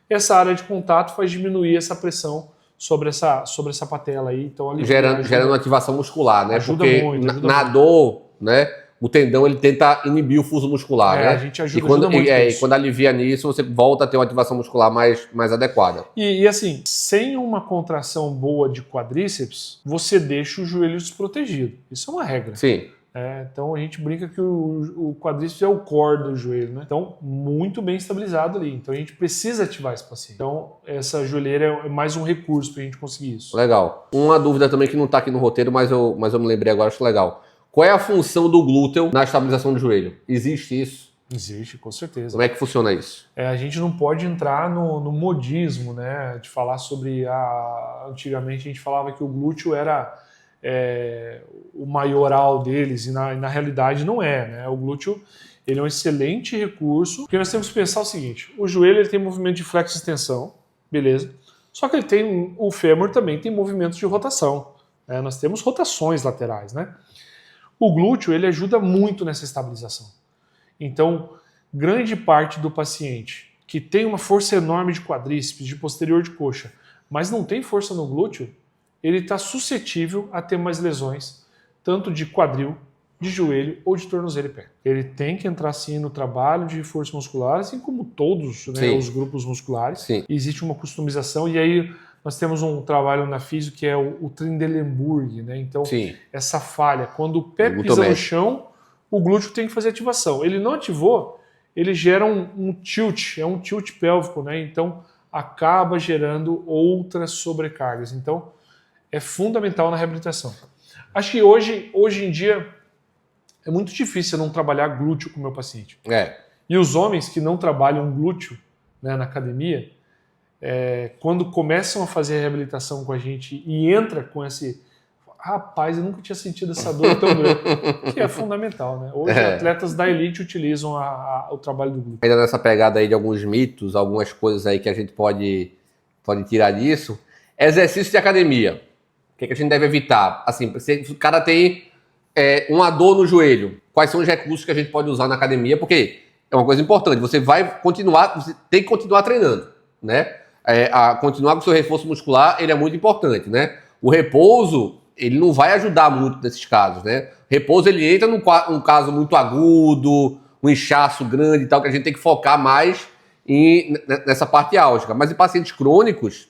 Essa área de contato faz diminuir essa pressão sobre essa patela aí, então gerando ativação muscular, né? Ajuda porque muito. Na dor, né? O tendão ele tenta inibir o fuso muscular, né? A gente ajuda muito. E quando alivia nisso, você volta a ter uma ativação muscular mais adequada. E assim, sem uma contração boa de quadríceps, você deixa o joelho desprotegido. Isso é uma regra. Sim. Então a gente brinca que o quadríceps é o core do joelho, né? Então, muito bem estabilizado ali. Então a gente precisa ativar esse paciente. Então, essa joelheira é mais um recurso para a gente conseguir isso. Legal. Uma dúvida também que não está aqui no roteiro, mas eu me lembrei agora, acho legal. Qual é a função do glúteo na estabilização do joelho? Existe isso? Existe, com certeza. Como é que funciona isso? A gente não pode entrar no modismo, né? De falar sobre antigamente a gente falava que o glúteo era o maioral deles, e na realidade não é, né? O glúteo ele é um excelente recurso, porque nós temos que pensar o seguinte: o joelho ele tem movimento de flexo e extensão, beleza? Só que o fêmur também tem movimentos de rotação, né? Nós temos rotações laterais, né? O glúteo ele ajuda muito nessa estabilização. Então, grande parte do paciente que tem uma força enorme de quadríceps, de posterior de coxa, mas não tem força no glúteo, ele está suscetível a ter mais lesões, tanto de quadril, de joelho ou de tornozelo e pé. Ele tem que entrar sim no trabalho de reforço muscular, assim como todos, né, os grupos musculares. Sim. Existe uma customização e aí nós temos um trabalho na físio que é o Trendelenburg, né? Então, essa falha, quando o pé pisa no chão, o glúteo tem que fazer ativação. Ele não ativou, ele gera um tilt, é um tilt pélvico, né? Então, acaba gerando outras sobrecargas. Então, é fundamental na reabilitação. Acho que hoje em dia é muito difícil eu não trabalhar glúteo com o meu paciente. E os homens que não trabalham glúteo, né, na academia, quando começam a fazer a reabilitação com a gente e entra com esse... Rapaz, eu nunca tinha sentido essa dor tão grande. Que é fundamental, né? Hoje, atletas da elite utilizam o trabalho do glúteo. Ainda nessa pegada aí de alguns mitos, algumas coisas aí que a gente pode tirar disso. Exercício de academia. O que a gente deve evitar? Assim, se o cara tem uma dor no joelho, quais são os recursos que a gente pode usar na academia? Porque é uma coisa importante. Você tem que continuar treinando, né? Continuar com o seu reforço muscular, ele é muito importante, né? O repouso, ele não vai ajudar muito nesses casos, né? Repouso, ele entra num caso muito agudo, um inchaço grande e tal, que a gente tem que focar mais nessa parte álgica. Mas em pacientes crônicos,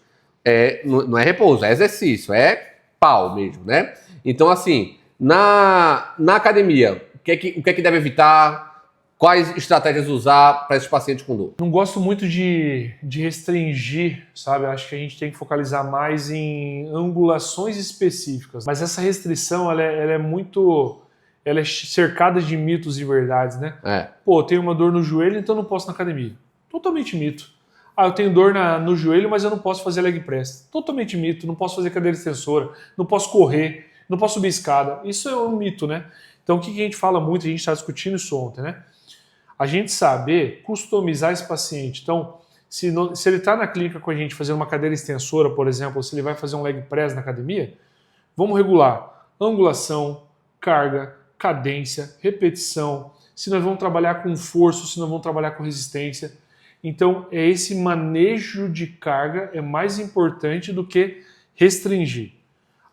não é repouso, é exercício, é pau mesmo, né? Então, assim, na academia, o que é que deve evitar? Quais estratégias usar para esses pacientes com dor? Não gosto muito de restringir, sabe? Acho que a gente tem que focalizar mais em angulações específicas. Mas essa restrição, ela é cercada de mitos e verdades, né? Pô, eu tenho uma dor no joelho, então não posso ir na academia. Totalmente mito. Eu tenho dor no joelho, mas eu não posso fazer leg press. Totalmente mito. Não posso fazer cadeira extensora, não posso correr, não posso subir escada. Isso é um mito, né? Então o que a gente fala muito, a gente está discutindo isso ontem, né? A gente saber customizar esse paciente. Então, se ele está na clínica com a gente fazendo uma cadeira extensora, por exemplo, ou se ele vai fazer um leg press na academia, vamos regular angulação, carga, cadência, repetição, se nós vamos trabalhar com força, se nós vamos trabalhar com resistência. Então, esse manejo de carga é mais importante do que restringir.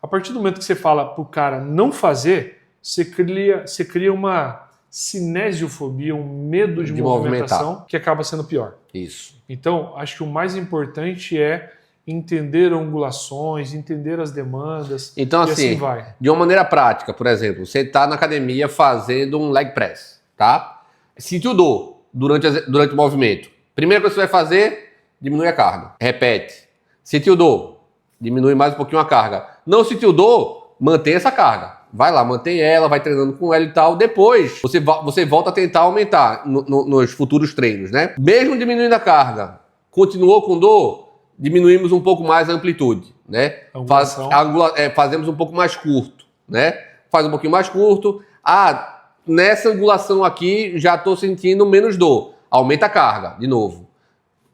A partir do momento que você fala para o cara não fazer, você cria uma cinesiofobia, um medo de movimentação que acaba sendo pior. Isso. Então, acho que o mais importante é entender angulações, entender as demandas. Então, assim vai. De uma maneira prática, por exemplo, você está na academia fazendo um leg press, tá? Sentiu dor durante o movimento. Primeira coisa que você vai fazer, diminui a carga. Repete. Sentiu dor, diminui mais um pouquinho a carga. Não sentiu dor, mantém essa carga. Vai lá, mantém ela, vai treinando com ela e tal. Depois, você volta a tentar aumentar nos futuros treinos, né? Mesmo diminuindo a carga, continuou com dor, diminuímos um pouco mais a amplitude, né? Fazemos um pouco mais curto, né? Faz um pouquinho mais curto. Nessa angulação aqui, já estou sentindo menos dor. Aumenta a carga, de novo.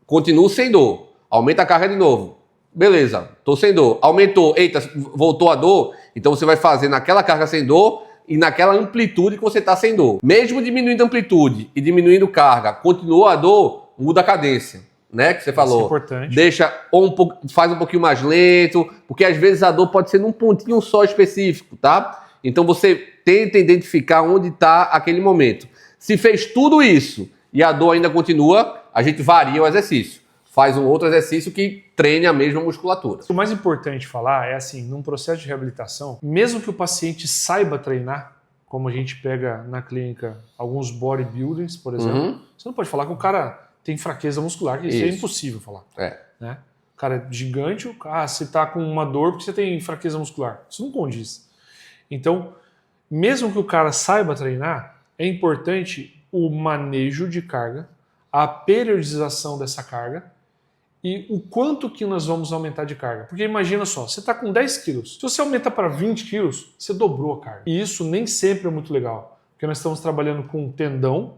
Continuo sem dor. Aumenta a carga de novo. Beleza, tô sem dor. Aumentou, eita, voltou a dor. Então você vai fazer naquela carga sem dor e naquela amplitude que você está sem dor. Mesmo diminuindo a amplitude e diminuindo carga, continuou a dor, muda a cadência, né? Que você falou. Isso é importante. Faz um pouquinho mais lento, porque às vezes a dor pode ser num pontinho só específico, tá? Então você tenta identificar onde está aquele momento. Se fez tudo isso e a dor ainda continua, a gente varia o exercício. Faz um outro exercício que treine a mesma musculatura. O mais importante falar é assim, num processo de reabilitação, mesmo que o paciente saiba treinar, como a gente pega na clínica alguns bodybuilders, por exemplo, você não pode falar que o cara tem fraqueza muscular, que isso é impossível falar. Né? O cara é gigante, você está com uma dor porque você tem fraqueza muscular. Isso não condiz. Então, mesmo que o cara saiba treinar, é importante o manejo de carga, a periodização dessa carga e o quanto que nós vamos aumentar de carga. Porque imagina só, você está com 10 quilos, se você aumenta para 20 quilos, você dobrou a carga. E isso nem sempre é muito legal, porque nós estamos trabalhando com tendão,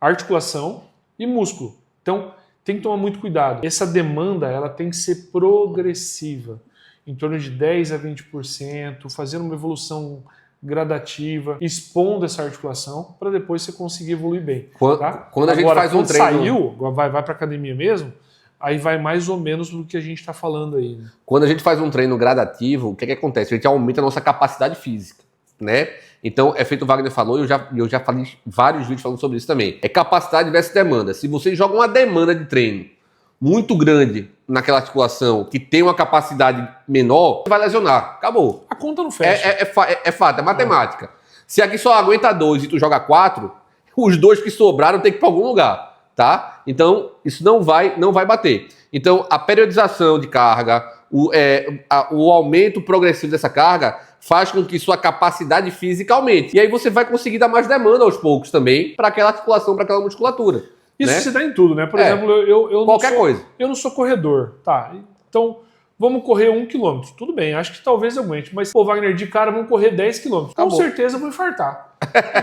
articulação e músculo. Então, tem que tomar muito cuidado. Essa demanda ela tem que ser progressiva, em torno de 10 a 20%, fazendo uma evolução gradativa, expondo essa articulação para depois você conseguir evoluir bem. Quando a gente faz um treino... Saiu, vai para academia mesmo, aí vai mais ou menos do que a gente está falando aí. Né? Quando a gente faz um treino gradativo, o que acontece? A gente aumenta a nossa capacidade física, né? Então, é feito o Wagner falou, e eu já falei vários vídeos falando sobre isso também. É capacidade versus demanda. Se você joga uma demanda de treino muito grande naquela articulação, que tem uma capacidade menor, vai lesionar. Acabou. A conta não fecha. É fato, é matemática. Se aqui só aguenta 2 e tu joga 4, os 2 que sobraram tem que ir para algum lugar, tá? Então, isso não vai bater. Então, a periodização de carga, o aumento progressivo dessa carga faz com que sua capacidade física aumente. E aí você vai conseguir dar mais demanda aos poucos também para aquela articulação, para aquela musculatura. Isso né? se dá em tudo, né? Por exemplo, eu qualquer coisa. Eu não sou corredor, tá? Então, vamos correr 1 km. Tudo bem, acho que talvez eu aguente. Mas, pô, Wagner, de cara, vamos correr 10 km. Com certeza eu vou infartar.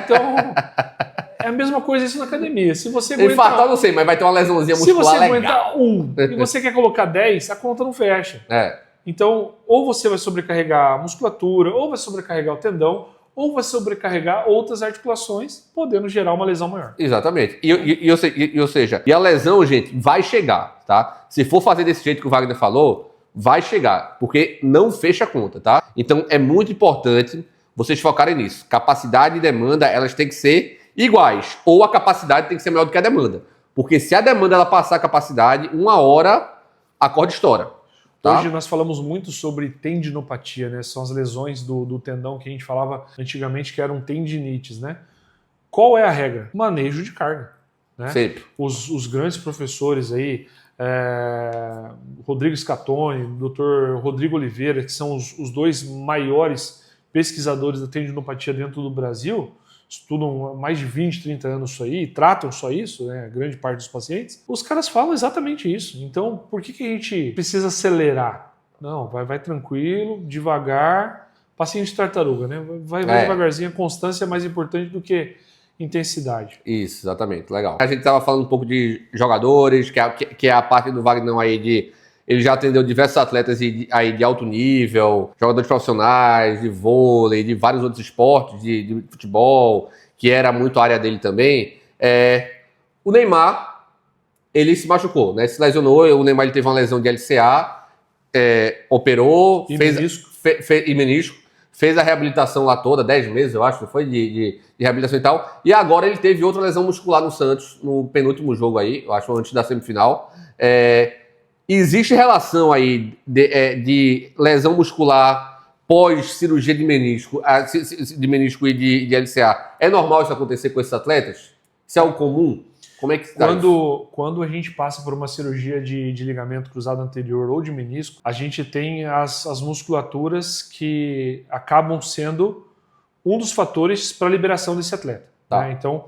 Então, é a mesma coisa isso na academia. Se você aguentar... Infartar eu não sei, mas vai ter uma lesãozinha muscular legal. Se você aguentar 1 e você quer colocar 10, a conta não fecha. Então, ou você vai sobrecarregar a musculatura, ou vai sobrecarregar o tendão, ou vai sobrecarregar outras articulações, podendo gerar uma lesão maior. Exatamente. Ou seja, a lesão, gente, vai chegar, tá? Se for fazer desse jeito que o Wagner falou, vai chegar, porque não fecha a conta, tá? Então, é muito importante vocês focarem nisso. Capacidade e demanda, elas têm que ser iguais, ou a capacidade tem que ser maior do que a demanda. Porque se a demanda ela passar a capacidade, uma hora a corda estoura. Tá? Hoje nós falamos muito sobre tendinopatia, né? São as lesões do tendão que a gente falava antigamente que eram tendinites, né? Qual é a regra? Manejo de carga. Né? Sempre. Os grandes professores aí, Rodrigo Scatoni, Dr. Rodrigo Oliveira, que são os 2 maiores pesquisadores da tendinopatia dentro do Brasil, estudam há mais de 20, 30 anos isso aí, tratam só isso, né, grande parte dos pacientes, os caras falam exatamente isso. Então, por que a gente precisa acelerar? Não, vai tranquilo, devagar, passinho de tartaruga, né? Vai devagarzinho, a constância é mais importante do que intensidade. Isso, exatamente, legal. A gente estava falando um pouco de jogadores, que é a parte do Wagner aí de... Ele já atendeu diversos atletas aí de alto nível, jogadores profissionais, de vôlei, de vários outros esportes, de futebol, que era muito a área dele também. O Neymar, ele se machucou, né? Se lesionou, o Neymar ele teve uma lesão de LCA, operou, e menisco, fez a reabilitação lá toda, 10 meses, eu acho, foi de reabilitação e tal. E agora ele teve outra lesão muscular no Santos, no penúltimo jogo aí, eu acho, antes da semifinal. Existe relação aí de lesão muscular pós-cirurgia de menisco e de LCA. É normal isso acontecer com esses atletas? Isso é algo comum? Como é que está Quando a gente passa por uma cirurgia de ligamento cruzado anterior ou de menisco, a gente tem as musculaturas que acabam sendo um dos fatores para a liberação desse atleta. Tá. Né? Então,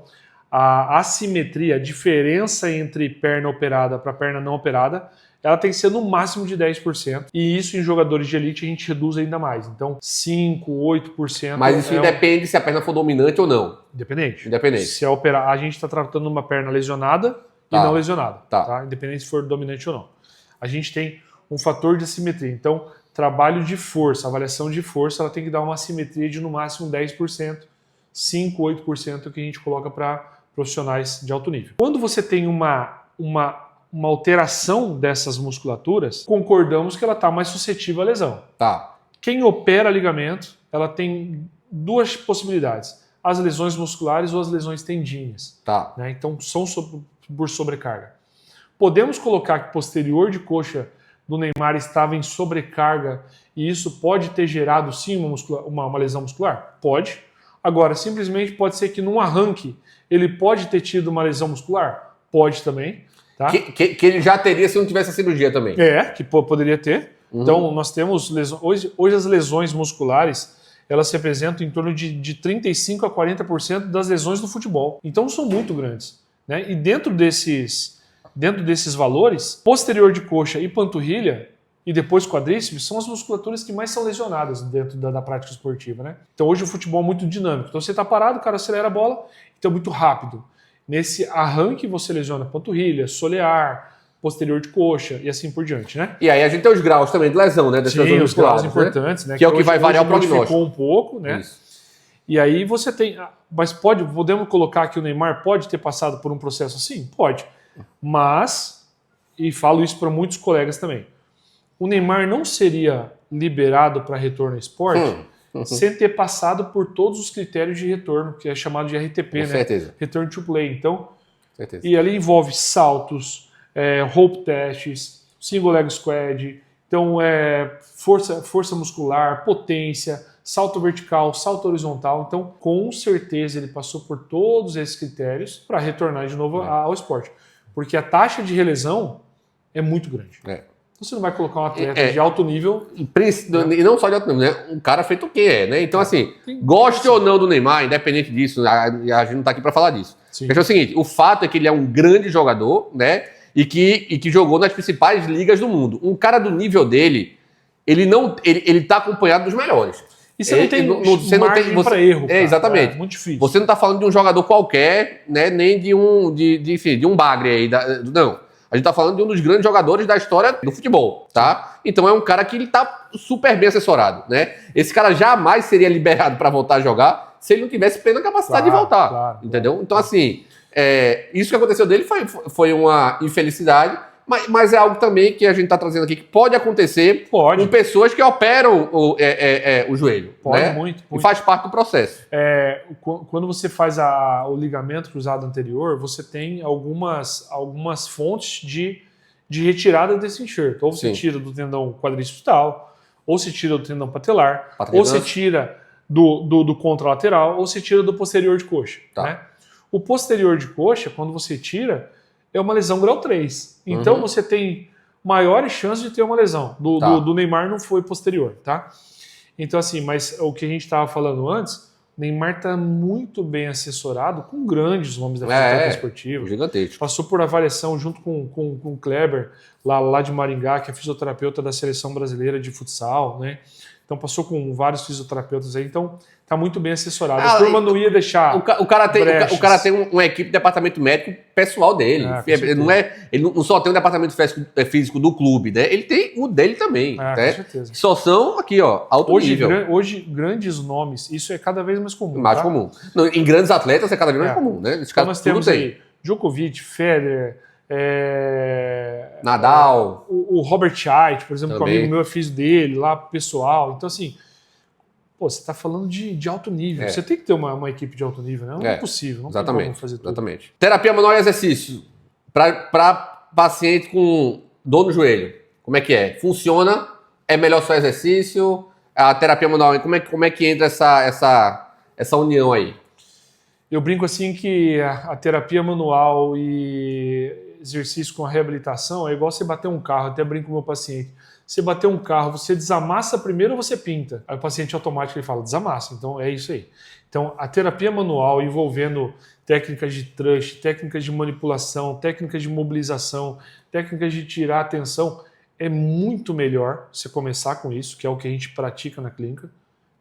a assimetria, a diferença entre perna operada para perna não operada, ela tem que ser no máximo de 10%. E isso em jogadores de elite a gente reduz ainda mais. Então, 5%, 8%. Mas isso independe se a perna for dominante ou não. Independente. Se operar, a gente está tratando uma perna lesionada e não lesionada. Tá? Independente se for dominante ou não. A gente tem um fator de assimetria. Então, trabalho de força, avaliação de força, ela tem que dar uma assimetria de no máximo 10%. 5%, 8% é o que a gente coloca para profissionais de alto nível. Quando você tem uma alteração dessas musculaturas, concordamos que ela está mais suscetível à lesão. Tá. Quem opera ligamento, ela tem 2 possibilidades. As lesões musculares ou as lesões tendíneas. Tá. Né? Então, são por sobrecarga. Podemos colocar que posterior de coxa do Neymar estava em sobrecarga e isso pode ter gerado, sim, uma lesão muscular? Pode. Agora, simplesmente pode ser que num arranque ele pode ter tido uma lesão muscular? Pode também. Tá? Que ele já teria se não tivesse a cirurgia também. Que poderia ter. Então, nós temos lesões. Hoje as lesões musculares, elas representam em torno de 35% a 40% das lesões do futebol. Então são muito grandes, né? E dentro desses valores, posterior de coxa e panturrilha, e depois quadríceps, são as musculaturas que mais são lesionadas dentro da prática esportiva, né? Então hoje o futebol é muito dinâmico. Então você está parado, o cara acelera a bola, então é muito rápido. Nesse arranque você lesiona panturrilha, solear, posterior de coxa e assim por diante, né? E aí a gente tem os graus também de lesão, né? Dessas Sim, os graus musculares, importantes, né? Que é o que vai variar o prognóstico. Um pouco, né? Isso. E aí você tem... Mas podemos colocar que o Neymar pode ter passado por um processo assim? Pode. Mas, e falo isso para muitos colegas também, o Neymar não seria liberado para retorno ao esporte sem ter passado por todos os critérios de retorno, que é chamado de RTP, né? Certeza. Return to Play. Então, Certeza. e ali envolve saltos, rope tests, single leg squat, então força muscular, potência, salto vertical, salto horizontal. Então, com certeza ele passou por todos esses critérios para retornar de novo ao esporte. Porque a taxa de relesão é muito grande. Você não vai colocar um atleta de alto nível... E não só de alto nível, né? Um cara feito o que é, né? Então, assim, goste ou não do Neymar, independente disso, a gente não está aqui para falar disso. Sim. Porque é o seguinte, o fato é que ele é um grande jogador, né? E que jogou nas principais ligas do mundo. Um cara do nível dele, ele tá acompanhado dos melhores. E você não tem margem para erro. Exatamente. É muito difícil. Você não está falando de um jogador qualquer, né? Nem de um bagre aí. Não. A gente tá falando de um dos grandes jogadores da história do futebol, tá? Então é um cara que ele tá super bem assessorado, né? Esse cara jamais seria liberado para voltar a jogar se ele não tivesse plena capacidade de voltar, entendeu? Então, assim, isso que aconteceu dele foi uma infelicidade, mas é algo também que a gente tá trazendo aqui que pode acontecer com pessoas que operam o joelho. Pode, né? muito. E faz parte do processo. Quando você faz o ligamento cruzado anterior, você tem algumas fontes de retirada desse enxerto. Ou você tira do tendão quadricipital, ou você tira do tendão patelar, ou você tira do contralateral, ou você tira do posterior de coxa. Tá. Né? O posterior de coxa, quando você tira, é uma lesão grau 3. Então você tem maiores chances de ter uma lesão. Do Neymar não foi posterior, tá? Então assim, mas o que a gente estava falando antes, o Neymar está muito bem assessorado com grandes nomes da fisioterapia esportiva. Gigantesco. Passou por avaliação junto com o Kleber, lá de Maringá, que é fisioterapeuta da Seleção Brasileira de Futsal, né? Então passou com vários fisioterapeutas aí, então tá muito bem assessorado. A turma não ia deixar. O cara tem uma equipe de departamento médico pessoal dele. Ele não só tem um departamento físico do clube, né? Ele tem o dele também. Com certeza. Só são aqui, ó, alto nível. Hoje, grandes nomes, isso é cada vez mais comum. Mais comum. Não, em grandes atletas é cada vez mais comum, né? Nesse caso, nós temos aí Djokovic, Federer, Nadal. O Robert Scheidt, por exemplo, também. Que o amigo meu é filho dele, lá pessoal. Então, assim, você está falando de alto nível. Você tem que ter uma equipe de alto nível, né? Não é possível. Não tem como fazer tudo. Exatamente. Terapia manual e exercício. Para paciente com dor no joelho, como é que é? Funciona? É melhor só exercício? A terapia manual, como é que entra essa união aí? Eu brinco assim que a terapia manual e exercício com a reabilitação é igual você bater um carro. Até brinco com o meu paciente. Você bater um carro, você desamassa primeiro ou você pinta? Aí o paciente automático ele fala, desamassa. Então é isso aí. Então a terapia manual envolvendo técnicas de thrust, técnicas de manipulação, técnicas de mobilização, técnicas de tirar a tensão, é muito melhor você começar com isso, que é o que a gente pratica na clínica,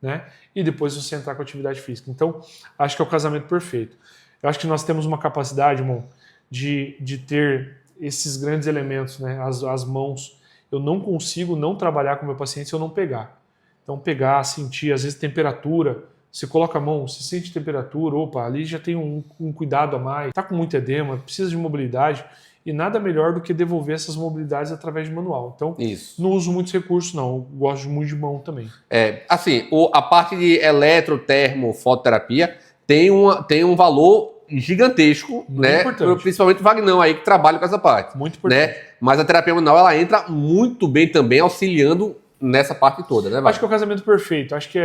né? E depois você entrar com a atividade física. Então, acho que é o casamento perfeito. Eu acho que nós temos uma capacidade, irmão, de ter esses grandes elementos, né? As mãos. Eu não consigo não trabalhar com o meu paciente se eu não pegar. Então, pegar, sentir, às vezes, temperatura. Você coloca a mão, você sente temperatura, opa, ali já tem um cuidado a mais. Está com muito edema, precisa de mobilidade. E nada melhor do que devolver essas mobilidades através de manual. Então, não uso muitos recursos, não. Eu gosto muito de mão também. Assim, a parte de eletrotermofototerapia tem um valor gigantesco, muito, né? Importante. Principalmente o Vagnão aí, que trabalha com essa parte. Muito importante. Né? Mas a terapia manual, ela entra muito bem também, auxiliando nessa parte toda, né, Wagner? Acho que é o casamento perfeito. Acho que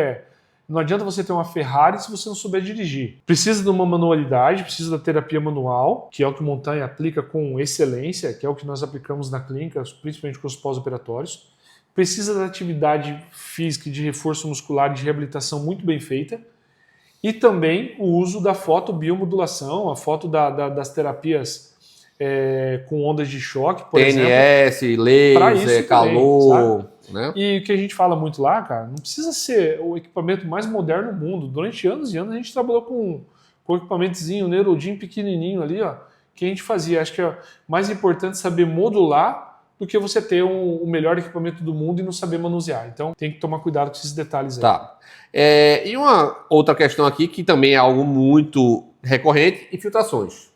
não adianta você ter uma Ferrari se você não souber dirigir. Precisa de uma manualidade, precisa da terapia manual, que é o que o Montanha aplica com excelência, que é o que nós aplicamos na clínica, principalmente com os pós-operatórios. precisa da atividade física de reforço muscular e de reabilitação muito bem feita, e também o uso da fotobiomodulação, a foto das terapias com ondas de choque, por TNS, exemplo. laser, calor, também, né? E o que a gente fala muito lá, cara, não precisa ser o equipamento mais moderno do mundo. Durante anos e anos a gente trabalhou com o equipamentozinho, o Neurodin pequenininho ali, ó, que a gente fazia. Acho que é mais importante saber modular do que você ter o melhor equipamento do mundo e não saber manusear. Então tem que tomar cuidado com esses detalhes aí. Tá. E uma outra questão aqui, que também é algo muito recorrente, infiltrações.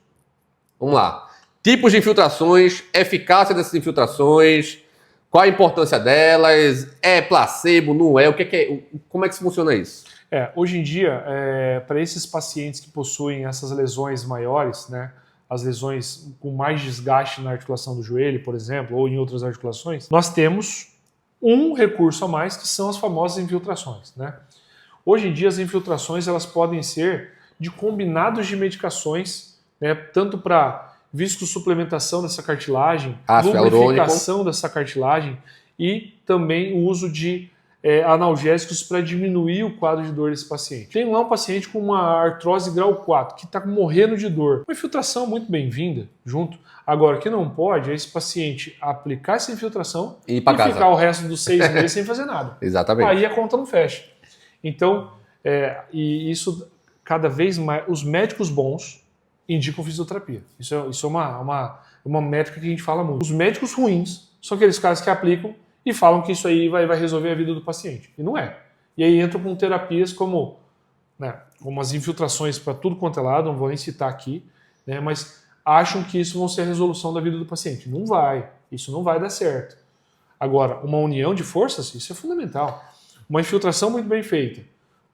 Vamos lá. Tipos de infiltrações, eficácia dessas infiltrações, qual a importância delas, é placebo, não é, como é que funciona isso? Hoje em dia, para esses pacientes que possuem essas lesões maiores, né, as lesões com mais desgaste na articulação do joelho, por exemplo, ou em outras articulações, nós temos um recurso a mais, que são as famosas infiltrações, né? Hoje em dia, as infiltrações elas podem ser de combinados de medicações, né, tanto para viscosuplementação dessa cartilagem, lubrificação dessa cartilagem e também o uso de analgésicos para diminuir o quadro de dor desse paciente. Tem lá um paciente com uma artrose grau 4 que está morrendo de dor. Uma infiltração muito bem-vinda junto. Agora, o que não pode é esse paciente aplicar essa infiltração e ficar o resto dos 6 meses sem fazer nada. Exatamente. Aí a conta não fecha. Então, e isso cada vez mais, os médicos bons indicam fisioterapia. Isso é uma métrica que a gente fala muito. Os médicos ruins são aqueles caras que aplicam e falam que isso aí vai resolver a vida do paciente. E não é. E aí entram com terapias como as infiltrações para tudo quanto é lado, não vou nem citar aqui, né, mas acham que isso vai ser a resolução da vida do paciente. Não vai. Isso não vai dar certo. Agora, uma união de forças, isso é fundamental. Uma infiltração muito bem feita,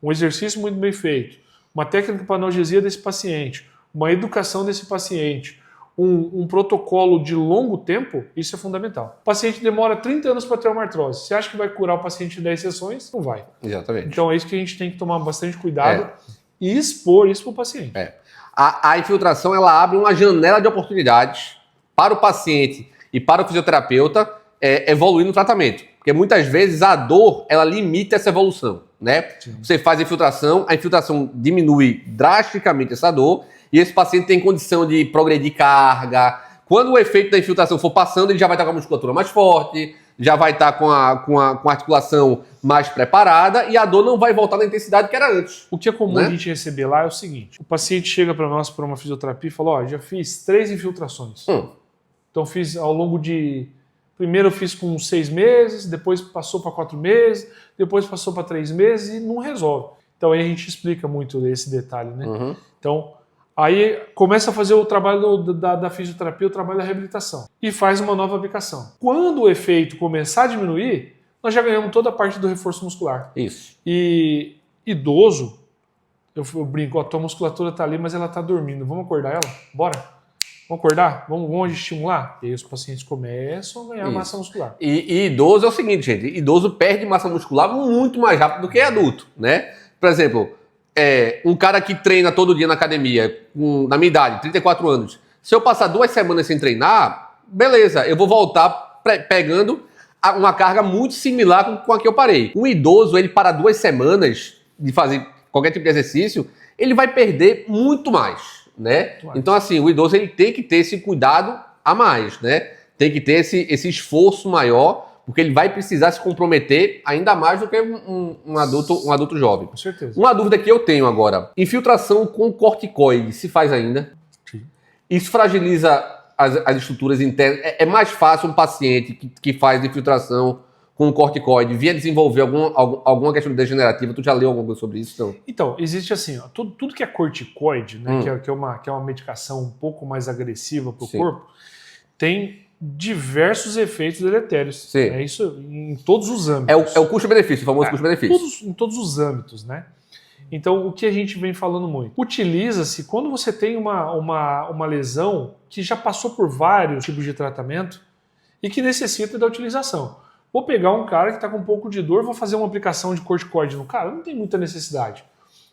um exercício muito bem feito, uma técnica para analgesia desse paciente, uma educação desse paciente, um protocolo de longo tempo, isso é fundamental. O paciente demora 30 anos para ter uma artrose. Você acha que vai curar o paciente em 10 sessões? Não vai. Exatamente. Então é isso que a gente tem que tomar bastante cuidado e expor isso para o paciente. A infiltração ela abre uma janela de oportunidades para o paciente e para o fisioterapeuta evoluir no tratamento. Porque muitas vezes a dor ela limita essa evolução, né? Sim. Você faz a infiltração diminui drasticamente essa dor e esse paciente tem condição de progredir carga. Quando o efeito da infiltração for passando, ele já vai estar com a musculatura mais forte, já vai estar com a articulação mais preparada e a dor não vai voltar na intensidade que era antes. O que é comum a gente receber lá é o seguinte: o paciente chega para nós para uma fisioterapia e fala, já fiz 3 infiltrações. Então fiz ao longo de... Primeiro eu fiz com 6 meses, depois passou para 4 meses, depois passou para 3 meses e não resolve. Então aí a gente explica muito esse detalhe, né? Uhum. Então aí começa a fazer o trabalho da fisioterapia, o trabalho da reabilitação e faz uma nova aplicação. Quando o efeito começar a diminuir, nós já ganhamos toda a parte do reforço muscular. Isso. E idoso, eu brinco, a tua musculatura está ali, mas ela está dormindo. Vamos acordar ela? Bora? Vamos acordar? Vamos estimular? E aí os pacientes começam a ganhar massa muscular. E idoso é o seguinte, gente. Idoso perde massa muscular muito mais rápido do que adulto, né? Por exemplo, um cara que treina todo dia na academia, na minha idade, 34 anos. Se eu passar 2 semanas sem treinar, beleza, eu vou voltar pegando uma carga muito similar com a que eu parei. Um idoso, ele para 2 semanas de fazer qualquer tipo de exercício, ele vai perder muito mais. Né? Então, assim, o idoso ele tem que ter esse cuidado a mais, né? Tem que ter esse esforço maior, porque ele vai precisar se comprometer ainda mais do que um adulto jovem. Com certeza. Uma dúvida que eu tenho agora: infiltração com corticoide se faz ainda? Sim. Isso fragiliza as estruturas internas? É mais fácil um paciente que faz infiltração com corticoide via desenvolver alguma questão degenerativa? Tu já leu alguma coisa sobre isso? Não? Então, existe assim, ó, tudo que é corticoide, né, que é uma medicação um pouco mais agressiva para o corpo, tem diversos efeitos deletérios. Sim. Isso em todos os âmbitos. É o custo-benefício, o famoso custo-benefício. Em todos os âmbitos, né? Então, o que a gente vem falando muito? Utiliza-se quando você tem uma lesão que já passou por vários tipos de tratamento e que necessita da utilização. Vou pegar um cara que está com um pouco de dor, vou fazer uma aplicação de corticoide no cara, não tem muita necessidade.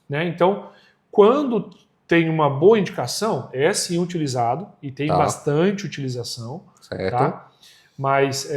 Né? Então, quando tem uma boa indicação, é sim utilizado e tem bastante utilização. Certo. Tá? Mas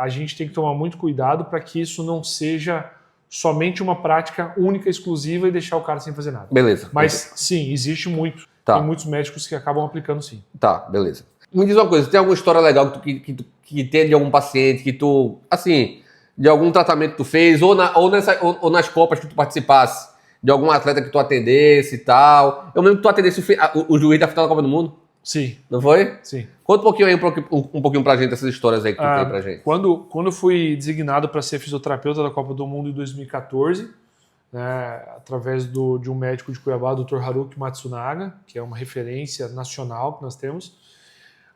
a gente tem que tomar muito cuidado para que isso não seja somente uma prática única, exclusiva e deixar o cara sem fazer nada. Beleza. Mas sim, existe muito. Tá. Tem muitos médicos que acabam aplicando sim. Tá, beleza. Me diz uma coisa, tem alguma história legal que tem de algum paciente que tu, assim, de algum tratamento que tu fez, ou nas Copas que tu participasse, de algum atleta que tu atendesse e tal? Eu lembro que tu atendesse o juiz da final da Copa do Mundo. Sim. Não foi? Sim. Conta um pouquinho aí, um pouquinho pra gente essas histórias aí que tu tem pra gente. Quando eu fui designado para ser fisioterapeuta da Copa do Mundo em 2014, né, através de um médico de Cuiabá, o Dr. Haruki Matsunaga, que é uma referência nacional que nós temos,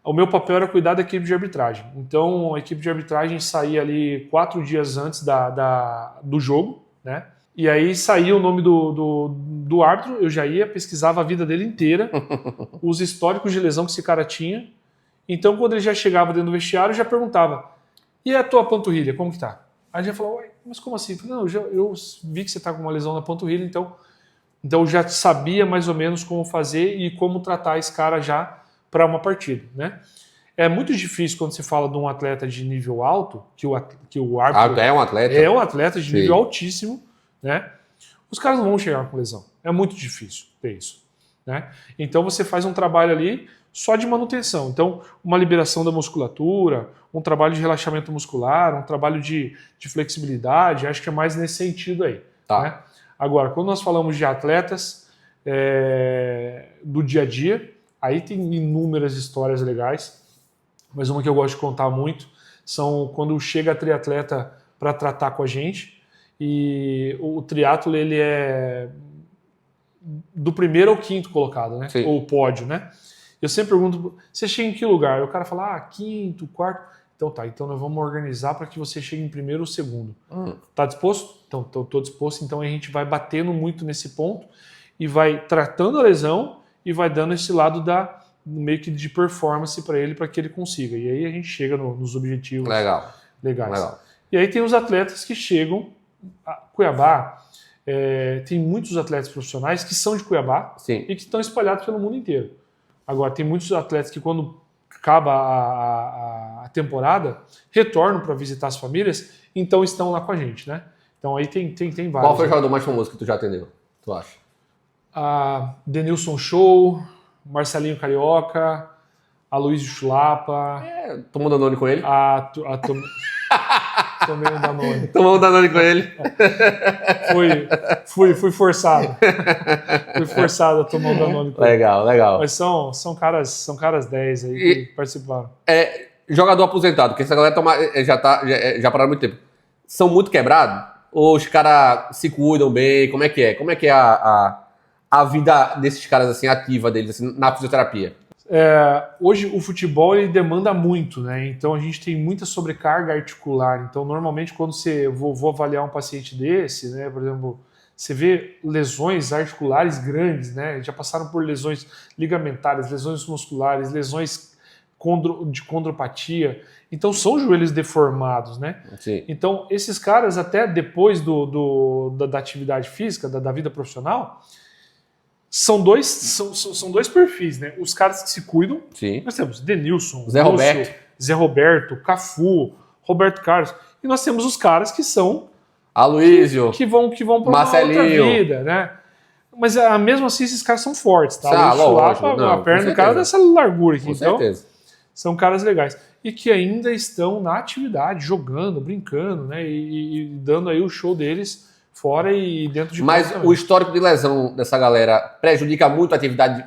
o meu papel era cuidar da equipe de arbitragem. Então, a equipe de arbitragem saía ali 4 dias antes do jogo, né? E aí saía o nome do árbitro, eu já ia, pesquisava a vida dele inteira, os históricos de lesão que esse cara tinha. Então, quando ele já chegava dentro do vestiário, eu já perguntava, e a tua panturrilha, como que tá? Aí ele já falou, ué, mas como assim? Eu falei, não, eu vi que você tá com uma lesão na panturrilha, então eu já sabia mais ou menos como fazer e como tratar esse cara já para uma partida, né? É muito difícil quando se fala de um atleta de nível alto, que o árbitro É um atleta? É um atleta de Sim. nível altíssimo, né? Os caras não vão chegar com lesão. É muito difícil ter isso, né? Então você faz um trabalho ali só de manutenção. Então, uma liberação da musculatura, um trabalho de relaxamento muscular, um trabalho de flexibilidade, acho que é mais nesse sentido aí. Tá. Né? Agora, quando nós falamos de atletas do dia a dia, aí tem inúmeras histórias legais, mas uma que eu gosto de contar muito são quando chega triatleta para tratar com a gente, e o triatlo ele é do primeiro ao quinto colocado, né? Sim. Ou pódio, né? Eu sempre pergunto, você chega em que lugar? O cara fala, quinto, quarto. Então tá, então nós vamos organizar para que você chegue em primeiro ou segundo. Tá disposto? Então tô disposto, então a gente vai batendo muito nesse ponto e vai tratando a lesão e vai dando esse lado meio que de performance para ele, para que ele consiga. E aí a gente chega nos objetivos legais. Legal. E aí tem os atletas que chegam a Cuiabá, tem muitos atletas profissionais que são de Cuiabá. Sim. E que estão espalhados pelo mundo inteiro. Agora, tem muitos atletas que quando acaba a temporada, retornam para visitar as famílias, então estão lá com a gente, né? Então aí tem vários. Qual foi o jogador mais famoso que tu já atendeu, tu acha? Denilson Show, Marcelinho Carioca, Aloysio Chulapa. Tomou Danone com ele? Tomei um Danone. Tomou um Danone com ele? Fui forçado. Fui forçado a tomar um Danone com ele. Legal. Mas são caras 10 aí que participaram. Jogador aposentado, porque essa galera já pararam há muito tempo. São muito quebrados? Ou os caras se cuidam bem? Como é que é? Como é que é a vida desses caras assim, ativa deles assim, na fisioterapia? Hoje o futebol ele demanda muito, né? Então a gente tem muita sobrecarga articular. Então normalmente quando vou avaliar um paciente desse, né, por exemplo, você vê lesões articulares grandes, né? Já passaram por lesões ligamentares, lesões musculares, lesões de condropatia. Então são joelhos deformados, né? Sim. Então esses caras até depois da atividade física, da vida profissional, são dois perfis, né? Os caras que se cuidam. Sim. Nós temos Denilson, Zé Roberto, Cafu, Roberto Carlos. E nós temos os caras que são Aloysio, que vão para uma outra vida, né? Mas mesmo assim esses caras são fortes, tá? A perna do cara dessa largura aqui. Com então, certeza. São caras legais. E que ainda estão na atividade, jogando, brincando, né? E dando aí o show deles fora e dentro de Mas casa o histórico de lesão dessa galera prejudica muito a atividade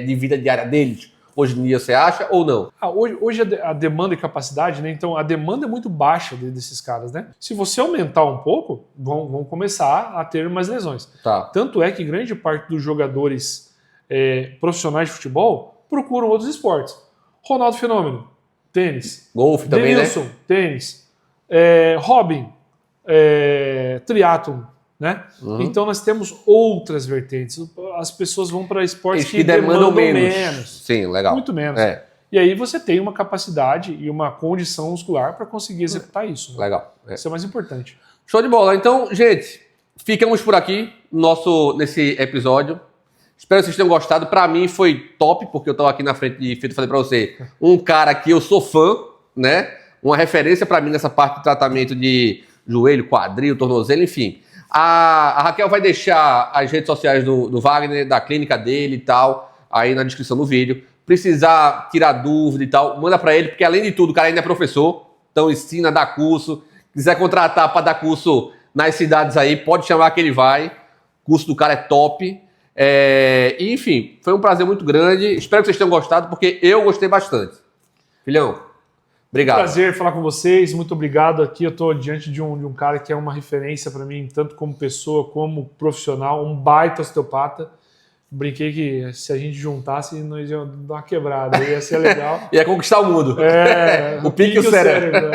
de vida diária deles? Hoje em dia, você acha ou não? Hoje a demanda e capacidade, né? Então a demanda é muito baixa desses caras, né? Se você aumentar um pouco, vão começar a ter mais lesões. Tá. Tanto é que grande parte dos jogadores profissionais de futebol procuram outros esportes. Ronaldo Fenômeno, tênis. Golfe também, Denilson, né? tênis. Robin, triatlon, né? Então nós temos outras vertentes. As pessoas vão para esportes que demandam menos. Sim, legal. Muito menos. E aí você tem uma capacidade e uma condição muscular para conseguir executar isso. Né? Legal. Isso é mais importante. Show de bola. Então, gente, ficamos por aqui nesse episódio. Espero que vocês tenham gostado. Para mim foi top, porque eu estava aqui na frente de Fito, falei para você, um cara que eu sou fã, né? uma referência para mim nessa parte de tratamento de joelho, quadril, tornozelo, enfim. A Raquel vai deixar as redes sociais do Wagner, da clínica dele e tal, aí na descrição do vídeo. Precisar tirar dúvida e tal, manda para ele, porque além de tudo, o cara ainda é professor, então ensina, dá curso. Quiser contratar para dar curso nas cidades aí, pode chamar que ele vai. O curso do cara é top. E, enfim, foi um prazer muito grande. Espero que vocês tenham gostado, porque eu gostei bastante. Filhão, obrigado. Prazer falar com vocês, muito obrigado. Aqui eu estou diante de um cara que é uma referência para mim, tanto como pessoa, como profissional, um baita osteopata. Brinquei que se a gente juntasse, nós íamos dar uma quebrada, ia ser legal. Ia conquistar o mundo. O pique e o cérebro.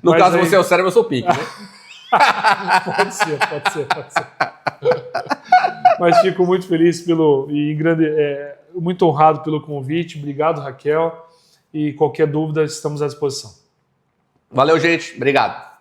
No Mas caso, aí... você é o cérebro, eu sou o pique, né? Pode ser. Mas fico muito feliz muito honrado pelo convite. Obrigado, Raquel. E qualquer dúvida, estamos à disposição. Valeu, gente. Obrigado.